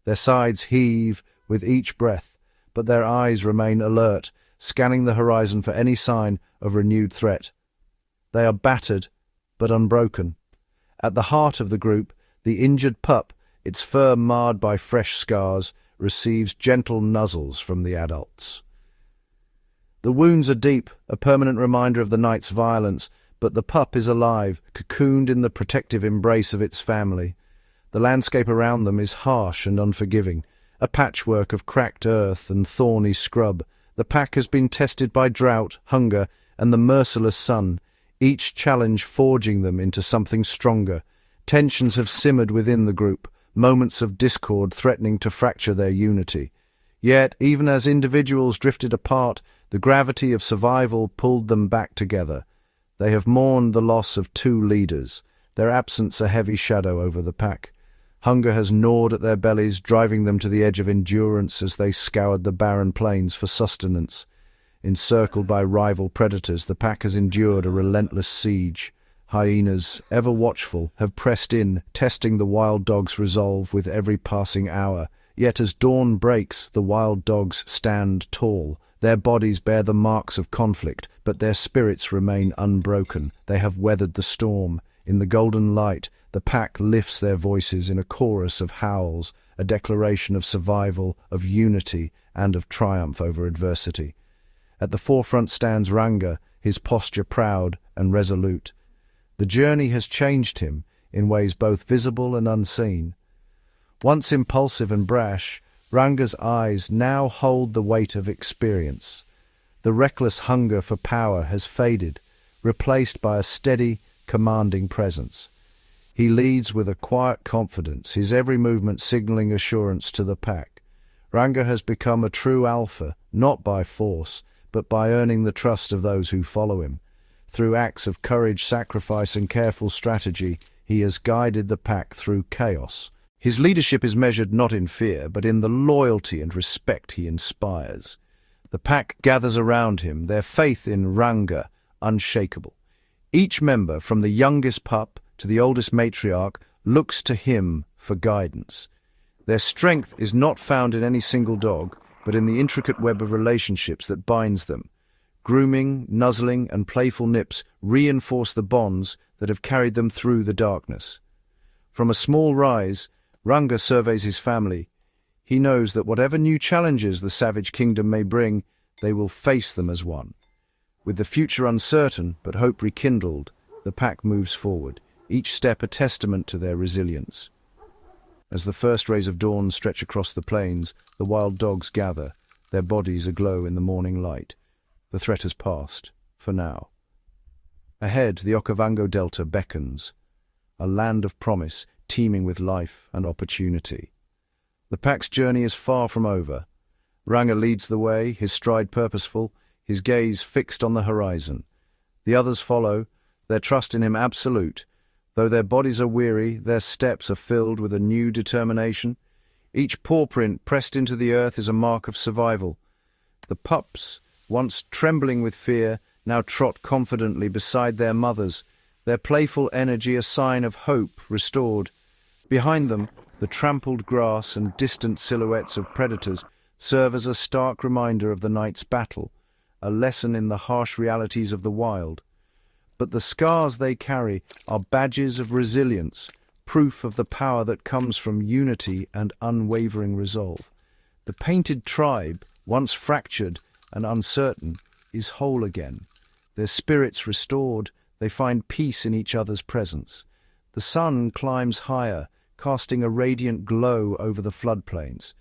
Their sides heave with each breath, but their eyes remain alert, scanning the horizon for any sign of renewed threat. They are battered, but unbroken. At the heart of the group, the injured pup, its fur marred by fresh scars, receives gentle nuzzles from the adults. The wounds are deep, a permanent reminder of the night's violence, but the pup is alive, cocooned in the protective embrace of its family. The landscape around them is harsh and unforgiving, a patchwork of cracked earth and thorny scrub. The pack has been tested by drought, hunger, and the merciless sun, each challenge forging them into something stronger. Tensions have simmered within the group, moments of discord threatening to fracture their unity. Yet, even as individuals drifted apart, The gravity of survival pulled them back together. They have mourned the loss of two leaders, their absence a heavy shadow over the pack. Hunger has gnawed at their bellies, driving them to the edge of endurance as they scoured the barren plains for sustenance. Encircled by rival predators, the pack has endured a relentless siege. Hyenas, ever watchful, have pressed in, testing the wild dogs' resolve with every passing hour. Yet as dawn breaks, the wild dogs stand tall. Their bodies bear the marks of conflict, but their spirits remain unbroken. They have weathered the storm. In the golden light, the pack lifts their voices in a chorus of howls, a declaration of survival, of unity, and of triumph over adversity. At the forefront stands Ranga, his posture proud and resolute. The journey has changed him in ways both visible and unseen. Once impulsive and brash, Ranga's eyes now hold the weight of experience. The reckless hunger for power has faded, replaced by a steady, commanding presence. He leads with a quiet confidence, his every movement signaling assurance to the pack. Ranga has become a true alpha, not by force, but by earning the trust of those who follow him. Through acts of courage, sacrifice, and careful strategy, he has guided the pack through chaos. His leadership is measured not in fear, but in the loyalty and respect he inspires. The pack gathers around him, their faith in Ranga unshakable. Each member, from the youngest pup to the oldest matriarch, looks to him for guidance. Their strength is not found in any single dog, but in the intricate web of relationships that binds them. Grooming, nuzzling, and playful nips reinforce the bonds that have carried them through the darkness. From a small rise, Ranga surveys his family. He knows that whatever new challenges the savage kingdom may bring, they will face them as one. With the future uncertain, but hope rekindled, the pack moves forward, each step a testament to their resilience. As the first rays of dawn stretch across the plains, the wild dogs gather, their bodies aglow in the morning light. The threat has passed, for now. Ahead, the Okavango Delta beckons, a land of promise, teeming with life and opportunity. The pack's journey is far from over. Ranga leads the way, his stride purposeful, his gaze fixed on the horizon. The others follow, their trust in him absolute. Though their bodies are weary, their steps are filled with a new determination. Each paw print pressed into the earth is a mark of survival. The pups, once trembling with fear, now trot confidently beside their mothers, their playful energy a sign of hope restored. Behind them, the trampled grass and distant silhouettes of predators serve as a stark reminder of the night's battle, a lesson in the harsh realities of the wild. But the scars they carry are badges of resilience, proof of the power that comes from unity and unwavering resolve. The painted tribe, once fractured and uncertain, is whole again. Their spirits restored, they find peace in each other's presence. The sun climbs higher, casting a radiant glow over the floodplains.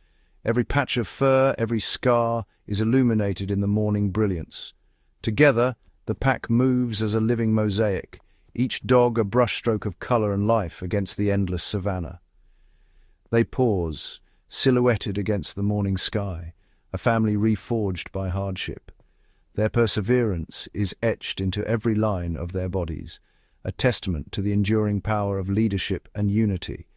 Every patch of fur, every scar, is illuminated in the morning brilliance. Together, the pack moves as a living mosaic, each dog a brushstroke of color and life against the endless savannah. They pause, silhouetted against the morning sky, a family reforged by hardship. Their perseverance is etched into every line of their bodies, a testament to the enduring power of leadership and unity.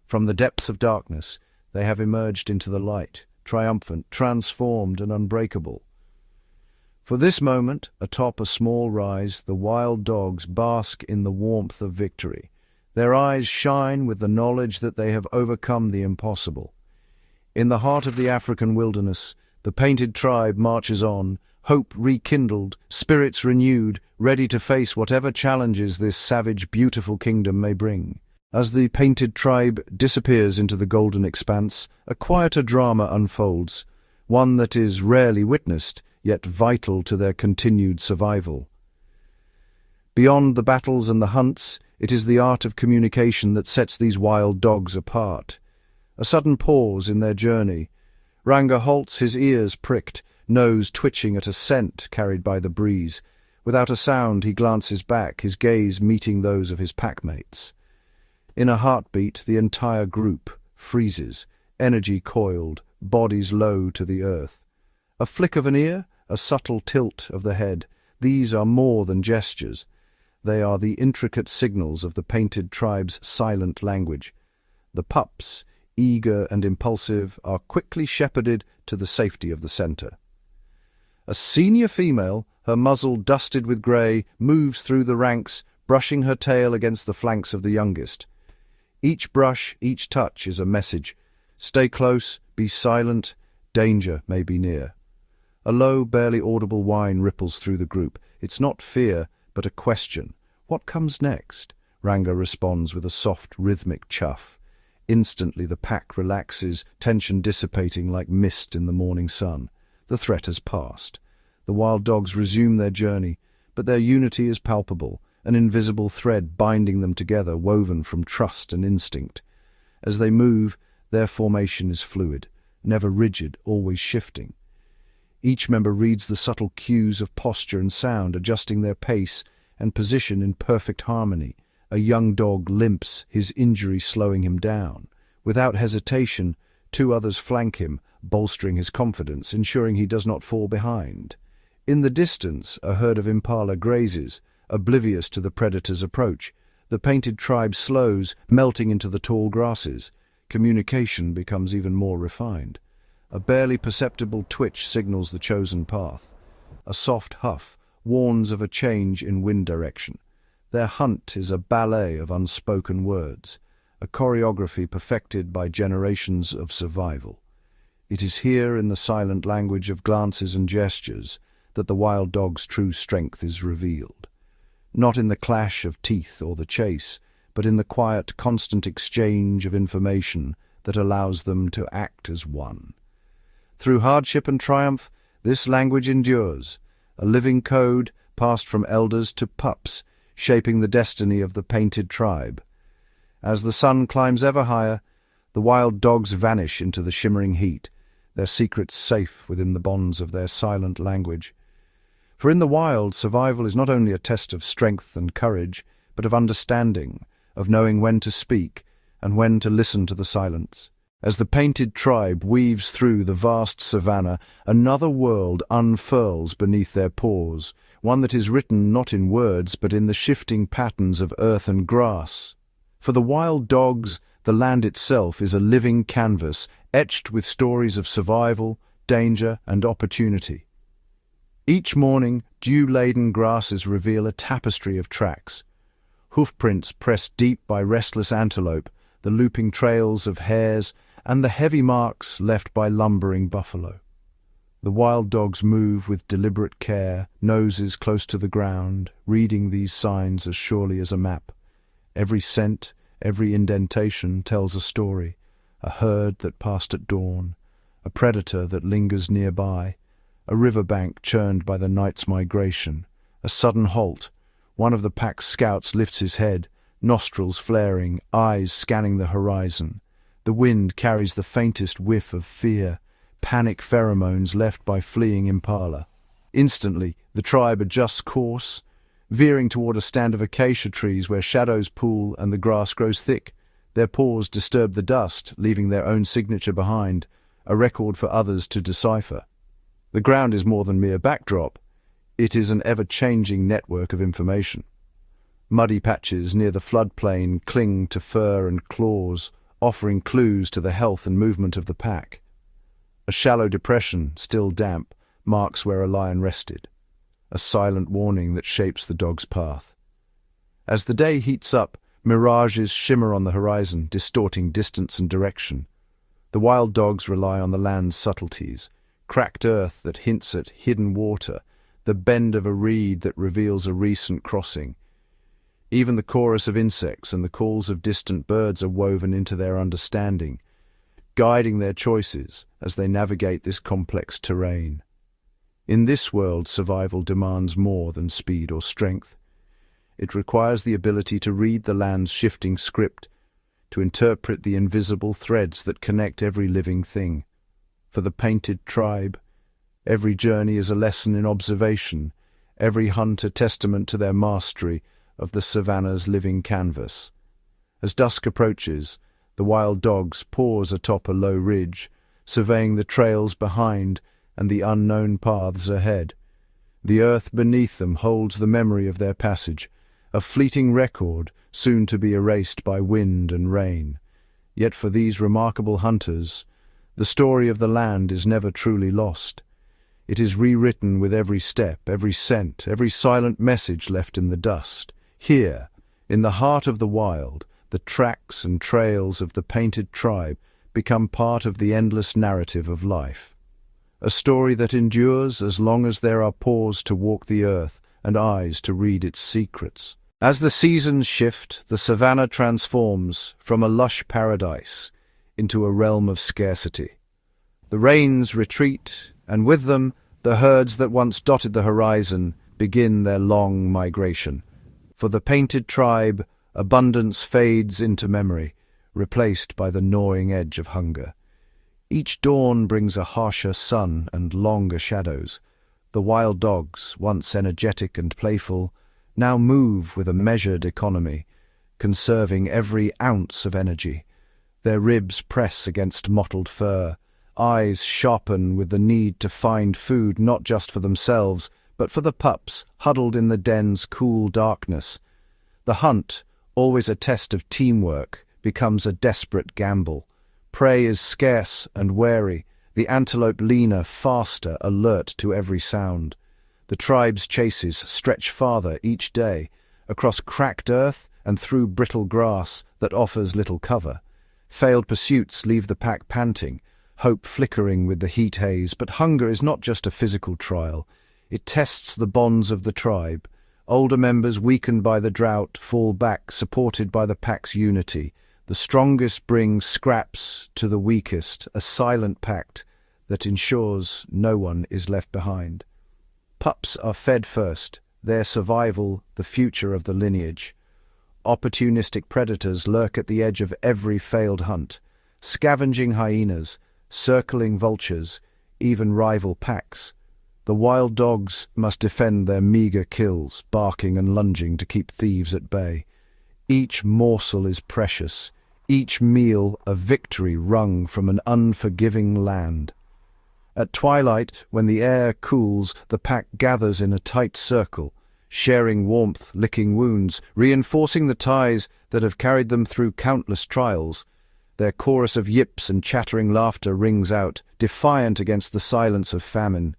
From the depths of darkness, they have emerged into the light, triumphant, transformed, and unbreakable. For this moment, atop a small rise, the wild dogs bask in the warmth of victory. Their eyes shine with the knowledge that they have overcome the impossible. In the heart of the African wilderness, the painted tribe marches on, hope rekindled, spirits renewed, ready to face whatever challenges this savage, beautiful kingdom may bring. As the painted tribe disappears into the golden expanse, a quieter drama unfolds, one that is rarely witnessed, yet vital to their continued survival. Beyond the battles and the hunts, it is the art of communication that sets these wild dogs apart. A sudden pause in their journey. Ranga halts, his ears pricked, nose twitching at a scent carried by the breeze. Without a sound, he glances back, his gaze meeting those of his packmates. In a heartbeat, the entire group freezes, energy coiled, bodies low to the earth. A flick of an ear, a subtle tilt of the head. These are more than gestures. They are the intricate signals of the painted tribe's silent language. The pups, eager and impulsive, are quickly shepherded to the safety of the center. A senior female, her muzzle dusted with grey, moves through the ranks, brushing her tail against the flanks of the youngest. Each brush, each touch is a message. Stay close, be silent, danger may be near. A low, barely audible whine ripples through the group. It's not fear, but a question. What comes next? Ranga responds with a soft, rhythmic chuff. Instantly the pack relaxes, tension dissipating like mist in the morning sun. The threat has passed. The wild dogs resume their journey, but their unity is palpable, an invisible thread binding them together, woven from trust and instinct. As they move, their formation is fluid, never rigid, always shifting. Each member reads the subtle cues of posture and sound, adjusting their pace and position in perfect harmony. A young dog limps, his injury slowing him down. Without hesitation, two others flank him, bolstering his confidence, ensuring he does not fall behind. In the distance, a herd of impala grazes, oblivious to the predator's approach. The painted tribe slows, melting into the tall grasses. Communication becomes even more refined. A barely perceptible twitch signals the chosen path. A soft huff warns of a change in wind direction. Their hunt is a ballet of unspoken words, a choreography perfected by generations of survival. It is here, in the silent language of glances and gestures, that the wild dog's true strength is revealed. Not in the clash of teeth or the chase, but in the quiet, constant exchange of information that allows them to act as one. Through hardship and triumph, this language endures, a living code passed from elders to pups, shaping the destiny of the painted tribe. As the sun climbs ever higher, the wild dogs vanish into the shimmering heat, their secrets safe within the bonds of their silent language. For in the wild, survival is not only a test of strength and courage, but of understanding, of knowing when to speak and when to listen to the silence. As the painted tribe weaves through the vast savannah, another world unfurls beneath their paws, one that is written not in words but in the shifting patterns of earth and grass. For the wild dogs, the land itself is a living canvas, etched with stories of survival, danger, and opportunity. Each morning, dew-laden grasses reveal a tapestry of tracks. Hoofprints pressed deep by restless antelope, the looping trails of hares, and the heavy marks left by lumbering buffalo. The wild dogs move with deliberate care, noses close to the ground, reading these signs as surely as a map. Every scent, every indentation tells a story, a herd that passed at dawn, a predator that lingers nearby, a riverbank churned by the night's migration, a sudden halt. One of the pack's scouts lifts his head, nostrils flaring, eyes scanning the horizon. The wind carries the faintest whiff of fear, panic pheromones left by fleeing impala. Instantly, the tribe adjusts course, veering toward a stand of acacia trees where shadows pool and the grass grows thick. Their paws disturb the dust, leaving their own signature behind, a record for others to decipher. The ground is more than mere backdrop. It is an ever-changing network of information. Muddy patches near the floodplain cling to fur and claws, offering clues to the health and movement of the pack. A shallow depression, still damp, marks where a lion rested, a silent warning that shapes the dog's path. As the day heats up, mirages shimmer on the horizon, distorting distance and direction. The wild dogs rely on the land's subtleties, cracked earth that hints at hidden water, the bend of a reed that reveals a recent crossing. Even the chorus of insects and the calls of distant birds are woven into their understanding, guiding their choices as they navigate this complex terrain. In this world, survival demands more than speed or strength. It requires the ability to read the land's shifting script, to interpret the invisible threads that connect every living thing. For the painted tribe, every journey is a lesson in observation, every hunt a testament to their mastery of the savannah's living canvas. As dusk approaches, the wild dogs pause atop a low ridge, surveying the trails behind and the unknown paths ahead. The earth beneath them holds the memory of their passage, a fleeting record soon to be erased by wind and rain. Yet for these remarkable hunters, the story of the land is never truly lost. It is rewritten with every step, every scent, every silent message left in the dust. Here, in the heart of the wild, the tracks and trails of the painted tribe become part of the endless narrative of life. A story that endures as long as there are paws to walk the earth and eyes to read its secrets. As the seasons shift, the savannah transforms from a lush paradise into a realm of scarcity. The rains retreat, and with them, the herds that once dotted the horizon begin their long migration. For the painted tribe, abundance fades into memory, replaced by the gnawing edge of hunger. Each dawn brings a harsher sun and longer shadows. The wild dogs, once energetic and playful, now move with a measured economy, conserving every ounce of energy. Their ribs press against mottled fur, eyes sharpen with the need to find food not just for themselves, but for the pups huddled in the den's cool darkness. The hunt, always a test of teamwork, becomes a desperate gamble. Prey is scarce and wary, the antelope leaner, faster, alert to every sound. The tribe's chases stretch farther each day, across cracked earth and through brittle grass that offers little cover. Failed pursuits leave the pack panting, hope flickering with the heat haze, but hunger is not just a physical trial. It tests the bonds of the tribe. Older members, weakened by the drought, fall back, supported by the pack's unity. The strongest bring scraps to the weakest, a silent pact that ensures no one is left behind. Pups are fed first, their survival the future of the lineage. Opportunistic predators lurk at the edge of every failed hunt, scavenging hyenas, circling vultures, even rival packs. The wild dogs must defend their meager kills, barking and lunging to keep thieves at bay. Each morsel is precious, each meal a victory wrung from an unforgiving land. At twilight, when the air cools, the pack gathers in a tight circle, sharing warmth, licking wounds, reinforcing the ties that have carried them through countless trials. Their chorus of yips and chattering laughter rings out, defiant against the silence of famine.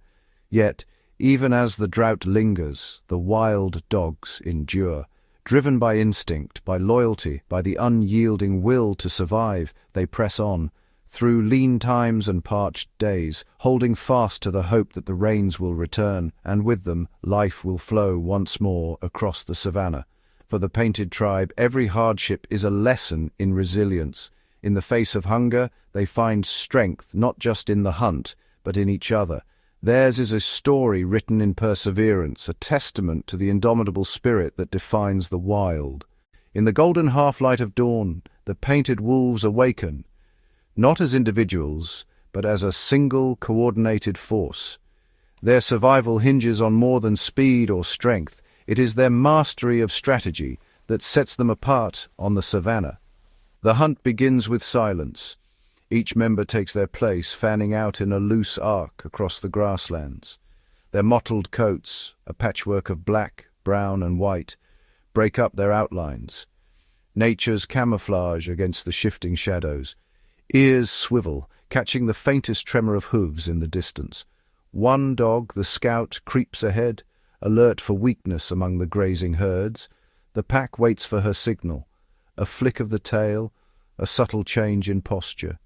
Yet, even as the drought lingers, the wild dogs endure. Driven by instinct, by loyalty, by the unyielding will to survive, they press on, through lean times and parched days, holding fast to the hope that the rains will return, and with them life will flow once more across the savannah. For the painted tribe, every hardship is a lesson in resilience. In the face of hunger, they find strength not just in the hunt, but in each other. Theirs is a story written in perseverance, a testament to the indomitable spirit that defines the wild. In the golden half-light of dawn, the painted wolves awaken, not as individuals, but as a single, coordinated force. Their survival hinges on more than speed or strength. It is their mastery of strategy that sets them apart on the savannah. The hunt begins with silence. Each member takes their place, fanning out in a loose arc across the grasslands. Their mottled coats, a patchwork of black, brown, and white, break up their outlines. Nature's camouflage against the shifting shadows. Ears swivel, catching the faintest tremor of hooves in the distance. One dog, the scout, creeps ahead, alert for weakness among the grazing herds. The pack waits for her signal. A flick of the tail, a subtle change in posture.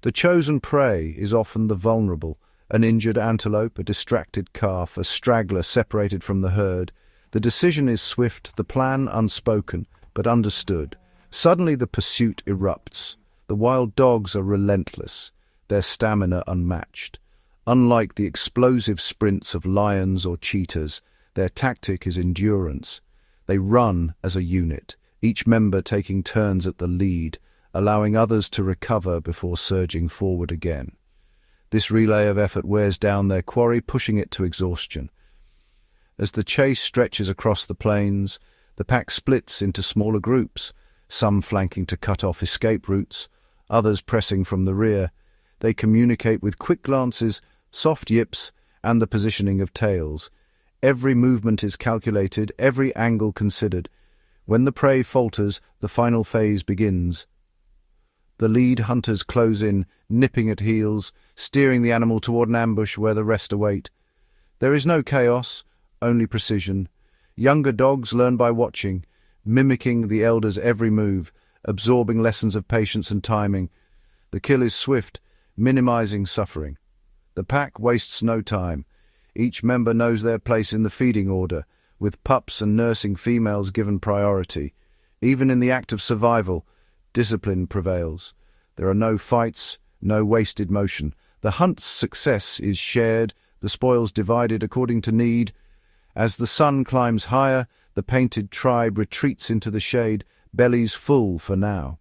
The chosen prey is often the vulnerable, an injured antelope, a distracted calf, a straggler separated from the herd. The decision is swift, the plan unspoken, but understood. Suddenly the pursuit erupts. The wild dogs are relentless, their stamina unmatched. Unlike the explosive sprints of lions or cheetahs, their tactic is endurance. They run as a unit, each member taking turns at the lead, allowing others to recover before surging forward again. This relay of effort wears down their quarry, pushing it to exhaustion. As the chase stretches across the plains, the pack splits into smaller groups, some flanking to cut off escape routes, others pressing from the rear. They communicate with quick glances, soft yips, and the positioning of tails. Every movement is calculated, every angle considered. When the prey falters, the final phase begins. The lead hunters close in, nipping at heels, steering the animal toward an ambush where the rest await. There is no chaos, only precision. Younger dogs learn by watching, mimicking the elders' every move, absorbing lessons of patience and timing. The kill is swift, minimizing suffering. The pack wastes no time. Each member knows their place in the feeding order, with pups and nursing females given priority. Even in the act of survival, discipline prevails. There are no fights, no wasted motion. The hunt's success is shared, the spoils divided according to need. As the sun climbs higher, the painted tribe retreats into the shade, bellies full for now.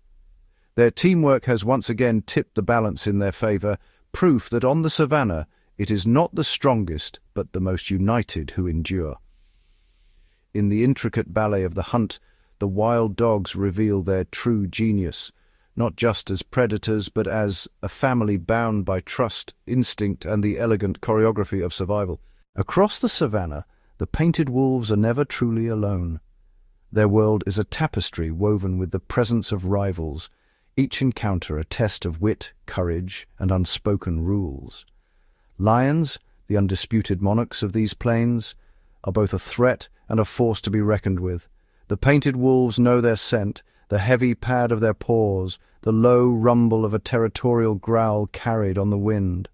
Their teamwork has once again tipped the balance in their favor, proof that on the savannah it is not the strongest but the most united who endure. In the intricate ballet of the hunt, the wild dogs reveal their true genius, not just as predators but as a family bound by trust, instinct, and the elegant choreography of survival. Across the savannah, the painted wolves are never truly alone. Their world is a tapestry woven with the presence of rivals, each encounter a test of wit, courage, and unspoken rules. Lions, the undisputed monarchs of these plains, are both a threat and a force to be reckoned with. The painted wolves know their scent, the heavy pad of their paws, the low rumble of a territorial growl carried on the wind.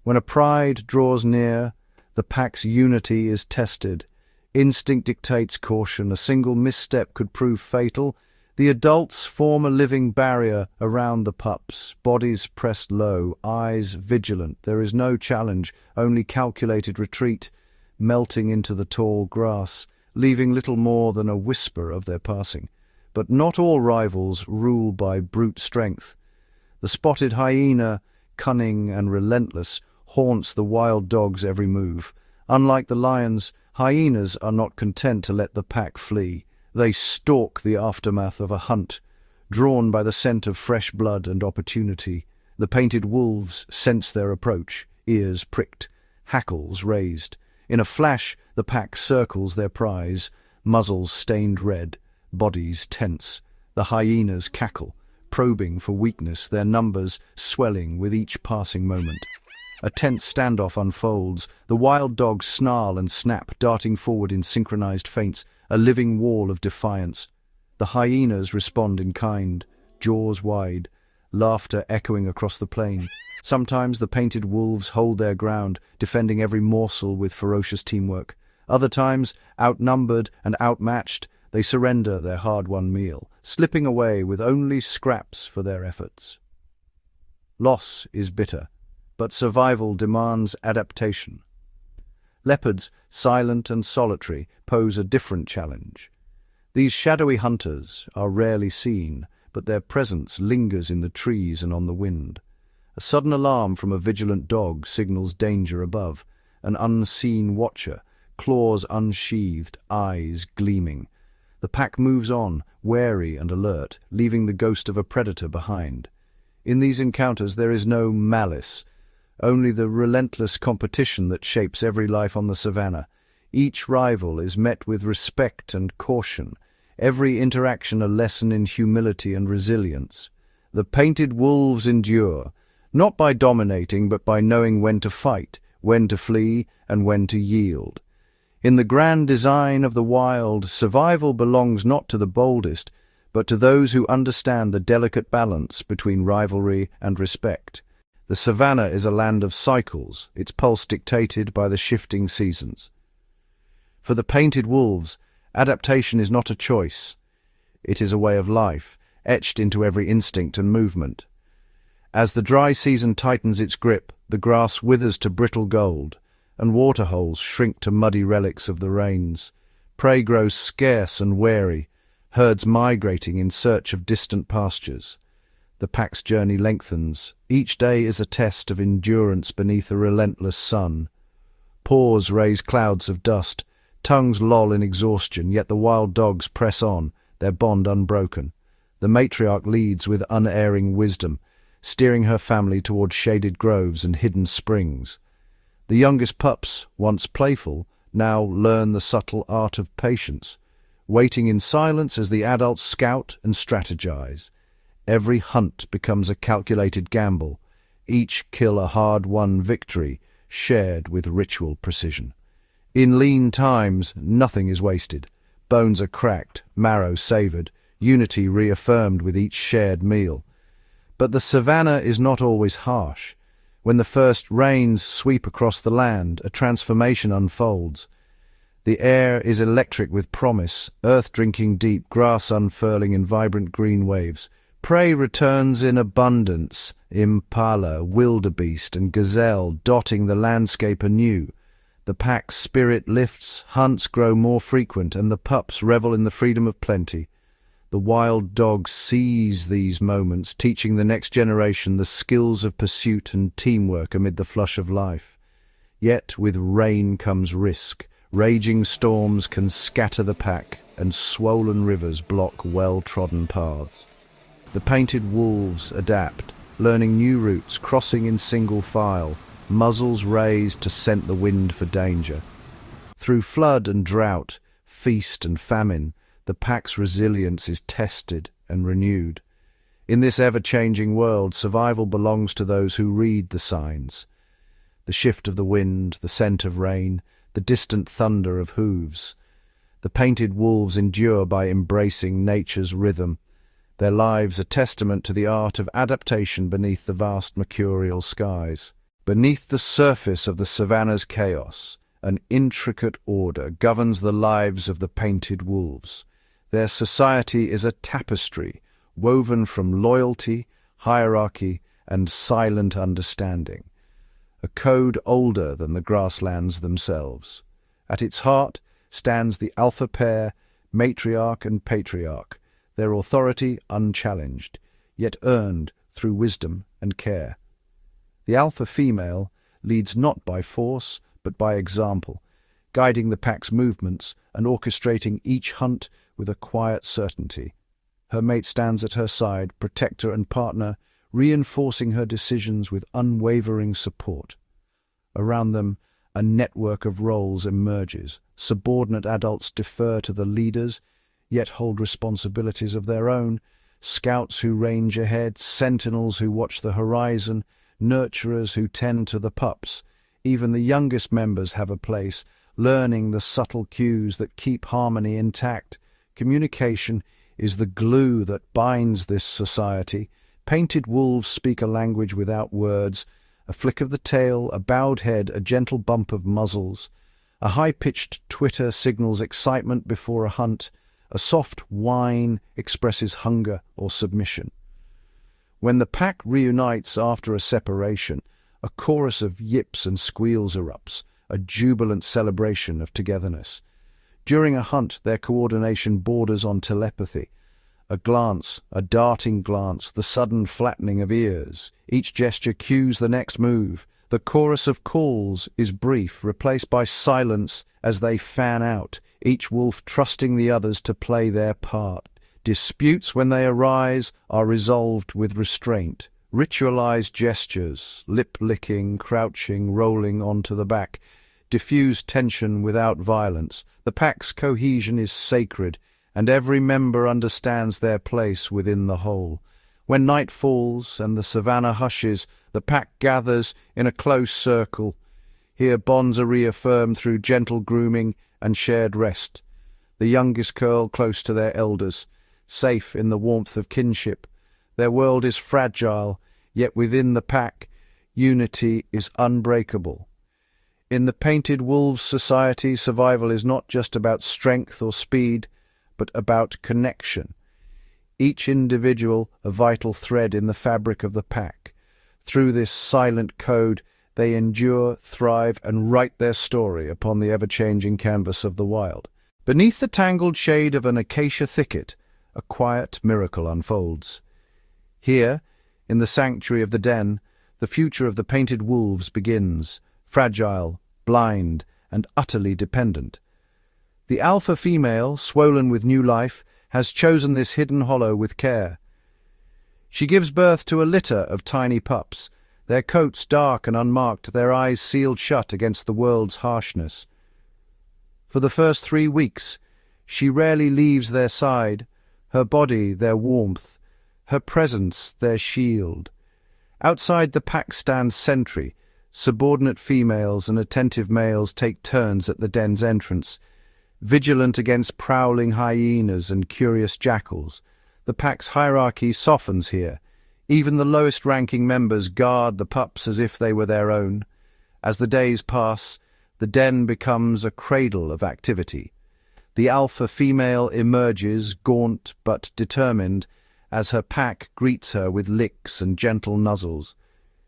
When a pride draws near, the pack's unity is tested. Instinct dictates caution. A single misstep could prove fatal. The adults form a living barrier around the pups, bodies pressed low, eyes vigilant. There is no challenge, only calculated retreat, melting into the tall grass, leaving little more than a whisper of their passing. But not all rivals rule by brute strength. The spotted hyena, cunning and relentless, haunts the wild dog's every move. Unlike the lions, hyenas are not content to let the pack flee. They stalk the aftermath of a hunt, drawn by the scent of fresh blood and opportunity. The painted wolves sense their approach, ears pricked, hackles raised. In a flash, the pack circles their prize, muzzles stained red, bodies tense. The hyenas cackle, probing for weakness, their numbers swelling with each passing moment. A tense standoff unfolds. The wild dogs snarl and snap, darting forward in synchronized feints, a living wall of defiance. The hyenas respond in kind, jaws wide, laughter echoing across the plain. Sometimes the painted wolves hold their ground, defending every morsel with ferocious teamwork. Other times, outnumbered and outmatched, they surrender their hard-won meal, slipping away with only scraps for their efforts. Loss is bitter, but survival demands adaptation. Leopards, silent and solitary, pose a different challenge. These shadowy hunters are rarely seen, but their presence lingers in the trees and on the wind. A sudden alarm from a vigilant dog signals danger above. An unseen watcher, claws unsheathed, eyes gleaming. The pack moves on, wary and alert, leaving the ghost of a predator behind. In these encounters there is no malice, only the relentless competition that shapes every life on the savannah. Each rival is met with respect and caution, every interaction a lesson in humility and resilience. The painted wolves endure, not by dominating but by knowing when to fight, when to flee, and when to yield. In the grand design of the wild, survival belongs not to the boldest, but to those who understand the delicate balance between rivalry and respect. The savannah is a land of cycles, its pulse dictated by the shifting seasons. For the painted wolves, adaptation is not a choice. It is a way of life, etched into every instinct and movement. As the dry season tightens its grip, the grass withers to brittle gold, and waterholes shrink to muddy relics of the rains. Prey grows scarce and wary, herds migrating in search of distant pastures. The pack's journey lengthens. Each day is a test of endurance beneath a relentless sun. Paws raise clouds of dust, tongues loll in exhaustion, yet the wild dogs press on, their bond unbroken. The matriarch leads with unerring wisdom, steering her family toward shaded groves and hidden springs. The youngest pups, once playful, now learn the subtle art of patience, waiting in silence as the adults scout and strategize. Every hunt becomes a calculated gamble, each kill a hard-won victory, shared with ritual precision. In lean times, nothing is wasted. Bones are cracked, marrow savored, unity reaffirmed with each shared meal. But the savannah is not always harsh. When the first rains sweep across the land, a transformation unfolds. The air is electric with promise, earth drinking deep, grass unfurling in vibrant green waves. Prey returns in abundance, impala, wildebeest, and gazelle dotting the landscape anew. The pack's spirit lifts, hunts grow more frequent, and the pups revel in the freedom of plenty. The wild dogs seize these moments, teaching the next generation the skills of pursuit and teamwork amid the flush of life. Yet with rain comes risk. Raging storms can scatter the pack, and swollen rivers block well-trodden paths. The painted wolves adapt, learning new routes, crossing in single file, muzzles raised to scent the wind for danger. Through flood and drought, feast and famine, the pack's resilience is tested and renewed. In this ever-changing world, survival belongs to those who read the signs. The shift of the wind, the scent of rain, the distant thunder of hooves. The painted wolves endure by embracing nature's rhythm, their lives a testament to the art of adaptation beneath the vast mercurial skies. Beneath the surface of the savannah's chaos, an intricate order governs the lives of the painted wolves. Their society is a tapestry woven from loyalty, hierarchy, and silent understanding, a code older than the grasslands themselves. At its heart stands the alpha pair, matriarch and patriarch, their authority unchallenged, yet earned through wisdom and care. The alpha female leads not by force, but by example, guiding the pack's movements and orchestrating each hunt with a quiet certainty. Her mate stands at her side, protector and partner, reinforcing her decisions with unwavering support. Around them, a network of roles emerges. Subordinate adults defer to the leaders, yet hold responsibilities of their own. Scouts who range ahead, sentinels who watch the horizon, nurturers who tend to the pups. Even the youngest members have a place, learning the subtle cues that keep harmony intact. Communication is the glue that binds this society. Painted wolves speak a language without words, a flick of the tail, a bowed head, a gentle bump of muzzles. A high-pitched twitter signals excitement before a hunt, a soft whine expresses hunger or submission. When the pack reunites after a separation, a chorus of yips and squeals erupts, a jubilant celebration of togetherness. During a hunt, their coordination borders on telepathy. A glance, a darting glance, the sudden flattening of ears. Each gesture cues the next move. The chorus of calls is brief, replaced by silence as they fan out, each wolf trusting the others to play their part. Disputes, when they arise, are resolved with restraint. Ritualized gestures, lip-licking, crouching, rolling onto the back, diffuse tension without violence. The pack's cohesion is sacred, and every member understands their place within the whole. When night falls and the savannah hushes, the pack gathers in a close circle. Here bonds are reaffirmed through gentle grooming and shared rest. The youngest curl close to their elders, safe in the warmth of kinship. Their world is fragile, yet within the pack, unity is unbreakable. In the painted wolves society, survival is not just about strength or speed, but about connection. Each individual a vital thread in the fabric of the pack. Through this silent code, they endure, thrive, and write their story upon the ever-changing canvas of the wild. Beneath the tangled shade of an acacia thicket, a quiet miracle unfolds. Here, in the sanctuary of the den, the future of the painted wolves begins, fragile, blind, and utterly dependent. The alpha female, swollen with new life, has chosen this hidden hollow with care. She gives birth to a litter of tiny pups, their coats dark and unmarked, their eyes sealed shut against the world's harshness. For the first 3 weeks, she rarely leaves their side, her body their warmth, her presence their shield. Outside the pack stands sentry. Subordinate females and attentive males take turns at the den's entrance, vigilant against prowling hyenas and curious jackals. The pack's hierarchy softens here. Even the lowest-ranking members guard the pups as if they were their own. As the days pass, the den becomes a cradle of activity. The alpha female emerges, gaunt but determined, as her pack greets her with licks and gentle nuzzles.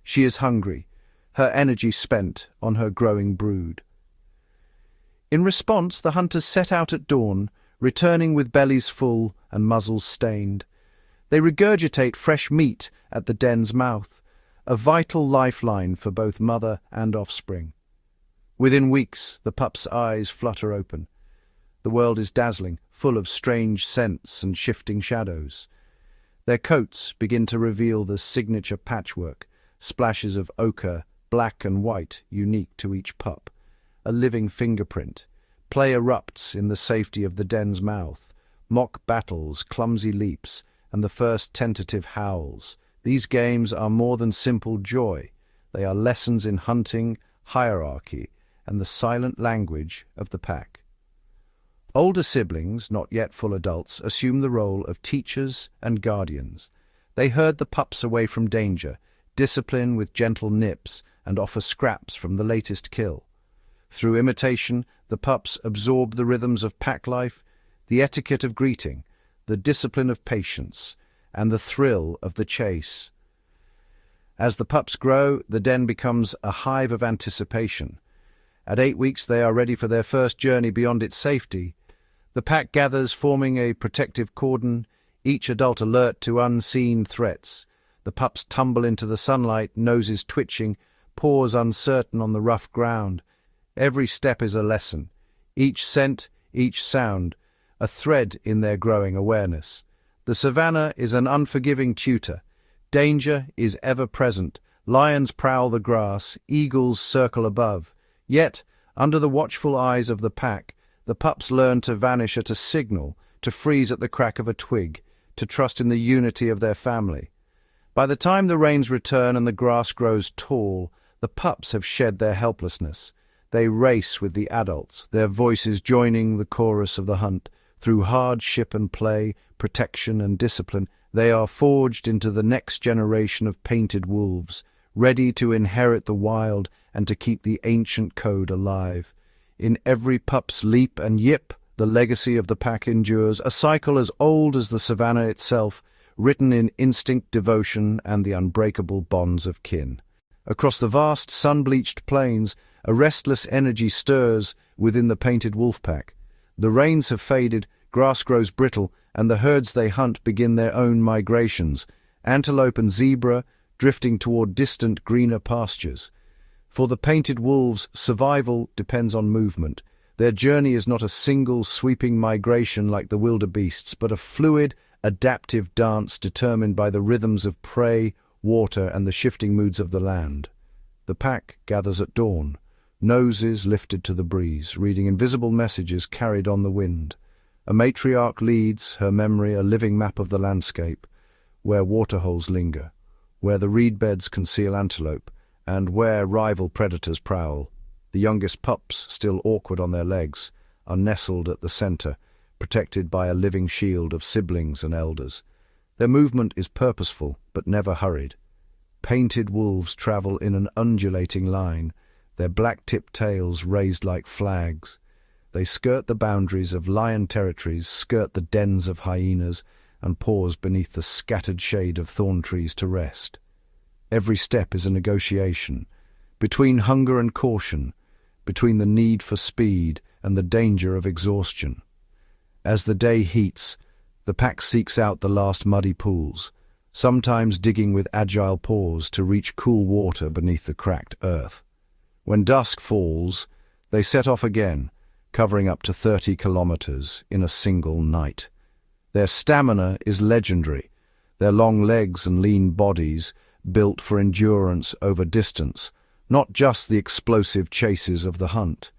She is hungry, her energy spent on her growing brood. In response, the hunters set out at dawn, returning with bellies full and muzzles stained. They regurgitate fresh meat at the den's mouth, a vital lifeline for both mother and offspring. Within weeks, the pups' eyes flutter open. The world is dazzling, full of strange scents and shifting shadows. Their coats begin to reveal the signature patchwork, splashes of ochre, black and white, unique to each pup. A living fingerprint. Play erupts in the safety of the den's mouth. Mock battles, clumsy leaps, and the first tentative howls. These games are more than simple joy. They are lessons in hunting, hierarchy, and the silent language of the pack. Older siblings, not yet full adults, assume the role of teachers and guardians. They herd the pups away from danger, discipline with gentle nips, and offer scraps from the latest kill. Through imitation, the pups absorb the rhythms of pack life, the etiquette of greeting, the discipline of patience, and the thrill of the chase. As the pups grow, the den becomes a hive of anticipation. At 8 weeks, they are ready for their first journey beyond its safety. The pack gathers, forming a protective cordon, each adult alert to unseen threats. The pups tumble into the sunlight, noses twitching, paws uncertain on the rough ground. Every step is a lesson, each scent, each sound, a thread in their growing awareness. The Savannah is an unforgiving tutor. Danger is ever present. Lions prowl the grass, eagles circle above. Yet, under the watchful eyes of the pack, the pups learn to vanish at a signal, to freeze at the crack of a twig, to trust in the unity of their family. By the time the rains return and the grass grows tall, the pups have shed their helplessness. They race with the adults, their voices joining the chorus of the hunt. Through hardship and play, protection and discipline, they are forged into the next generation of painted wolves, ready to inherit the wild and to keep the ancient code alive. In every pup's leap and yip, the legacy of the pack endures, a cycle as old as the Savannah itself, written in instinct, devotion, and the unbreakable bonds of kin. Across the vast, sun-bleached plains, a restless energy stirs within the painted wolf pack. The rains have faded, grass grows brittle, and the herds they hunt begin their own migrations, antelope and zebra drifting toward distant, greener pastures. For the painted wolves, survival depends on movement. Their journey is not a single, sweeping migration like the wildebeests, but a fluid, adaptive dance determined by the rhythms of prey, water, and the shifting moods of the land. The pack gathers at dawn, noses lifted to the breeze, reading invisible messages carried on the wind. A matriarch leads, her memory a living map of the landscape, where waterholes linger, where the reed beds conceal antelope, and where rival predators prowl. The youngest pups, still awkward on their legs, are nestled at the center, protected by a living shield of siblings and elders. Their movement is purposeful, but never hurried. Painted wolves travel in an undulating line, their black-tipped tails raised like flags. They skirt the boundaries of lion territories, skirt the dens of hyenas, and pause beneath the scattered shade of thorn trees to rest. Every step is a negotiation, between hunger and caution, between the need for speed and the danger of exhaustion. As the day heats, the pack seeks out the last muddy pools, sometimes digging with agile paws to reach cool water beneath the cracked earth. When dusk falls, they set off again, covering up to 30 kilometers in a single night. Their stamina is legendary. their long legs and lean bodies built for endurance over distance, not just the explosive chases of the hunt.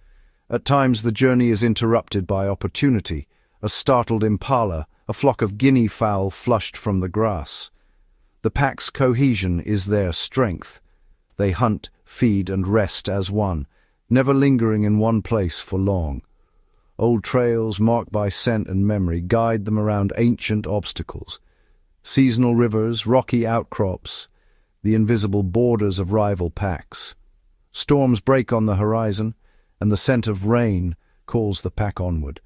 At times the journey is interrupted by opportunity, a startled impala, a flock of guinea fowl flushed from the grass. The pack's cohesion is their strength. They hunt, feed, and rest as one, never lingering in one place for long. Old trails marked by scent and memory guide them around ancient obstacles. Seasonal rivers, rocky outcrops, the invisible borders of rival packs. Storms break on the horizon, and the scent of rain calls the pack onward.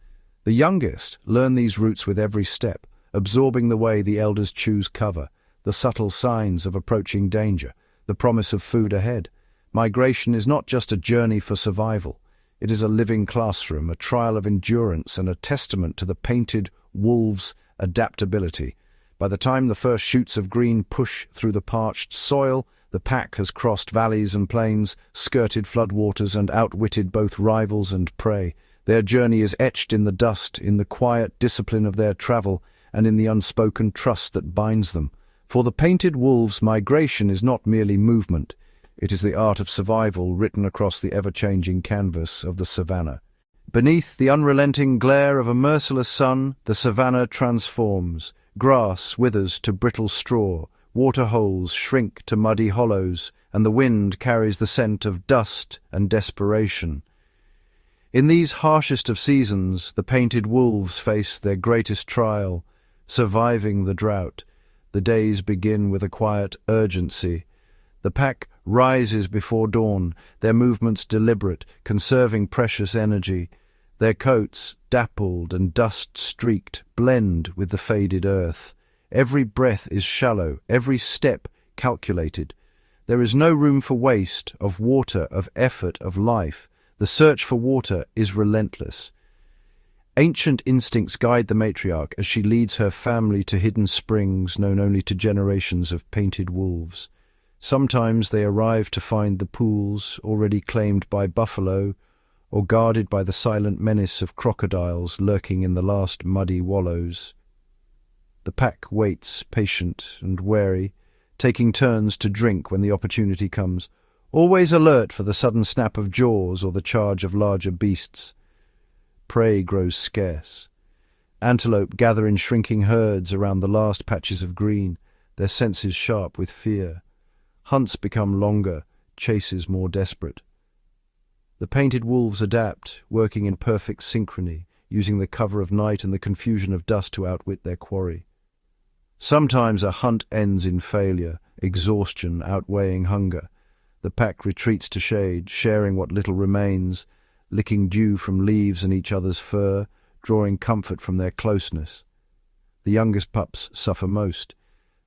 The youngest learn these routes with every step, absorbing the way the elders choose cover, the subtle signs of approaching danger, the promise of food ahead. Migration is not just a journey for survival. It is a living classroom, a trial of endurance, and a testament to the painted wolves' adaptability. By the time the first shoots of green push through the parched soil, the pack has crossed valleys and plains, skirted floodwaters, and outwitted both rivals and prey. Their journey is etched in the dust, in the quiet discipline of their travel, and in the unspoken trust that binds them. For the painted wolves, migration is not merely movement. It is the art of survival written across the ever-changing canvas of the savannah. Beneath the unrelenting glare of a merciless sun, the savannah transforms. Grass withers to brittle straw, waterholes shrink to muddy hollows, and the wind carries the scent of dust and desperation. In these harshest of seasons, the painted wolves face their greatest trial, surviving the drought. The days begin with a quiet urgency. The pack rises before dawn, their movements deliberate, conserving precious energy. Their coats, dappled and dust-streaked, blend with the faded earth. Every breath is shallow, every step calculated. There is no room for waste, of water, of effort, of life. The search for water is relentless. Ancient instincts guide the matriarch as she leads her family to hidden springs known only to generations of painted wolves. Sometimes they arrive to find the pools already claimed by buffalo, or guarded by the silent menace of crocodiles lurking in the last muddy wallows. The pack waits, patient and wary, taking turns to drink when the opportunity comes, always alert for the sudden snap of jaws or the charge of larger beasts. Prey grows scarce. Antelope gather in shrinking herds around the last patches of green, their senses sharp with fear. Hunts become longer, chases more desperate. The painted wolves adapt, working in perfect synchrony, using the cover of night and the confusion of dust to outwit their quarry. Sometimes a hunt ends in failure, exhaustion outweighing hunger. The pack retreats to shade, sharing what little remains, licking dew from leaves and each other's fur, drawing comfort from their closeness. The youngest pups suffer most.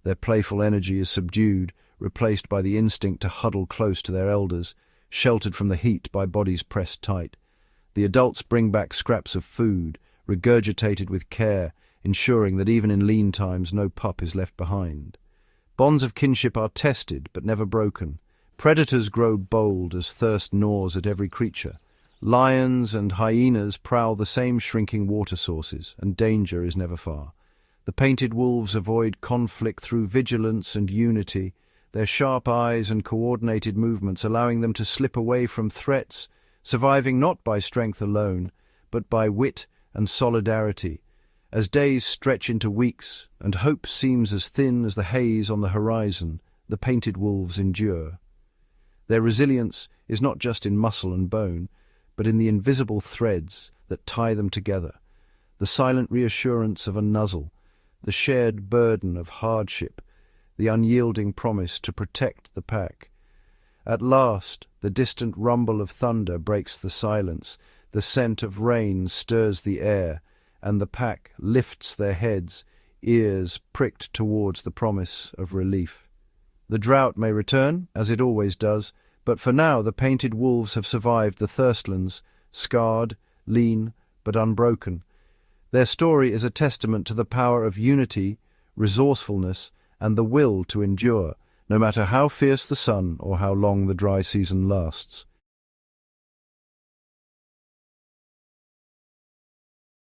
Their playful energy is subdued, replaced by the instinct to huddle close to their elders, sheltered from the heat by bodies pressed tight. The adults bring back scraps of food, regurgitated with care, ensuring that even in lean times no pup is left behind. Bonds of kinship are tested but never broken. Predators grow bold as thirst gnaws at every creature. Lions and hyenas prowl the same shrinking water sources, and danger is never far. The painted wolves avoid conflict through vigilance and unity, their sharp eyes and coordinated movements allowing them to slip away from threats, surviving not by strength alone, but by wit and solidarity. As days stretch into weeks, and hope seems as thin as the haze on the horizon, the painted wolves endure. Their resilience is not just in muscle and bone, but in the invisible threads that tie them together, the silent reassurance of a nuzzle, the shared burden of hardship, the unyielding promise to protect the pack. At last, the distant rumble of thunder breaks the silence, the scent of rain stirs the air, and the pack lifts their heads, ears pricked towards the promise of relief. The drought may return, as it always does, but for now the painted wolves have survived the Thirstlands, scarred, lean, but unbroken. Their story is a testament to the power of unity, resourcefulness, and the will to endure, no matter how fierce the sun or how long the dry season lasts.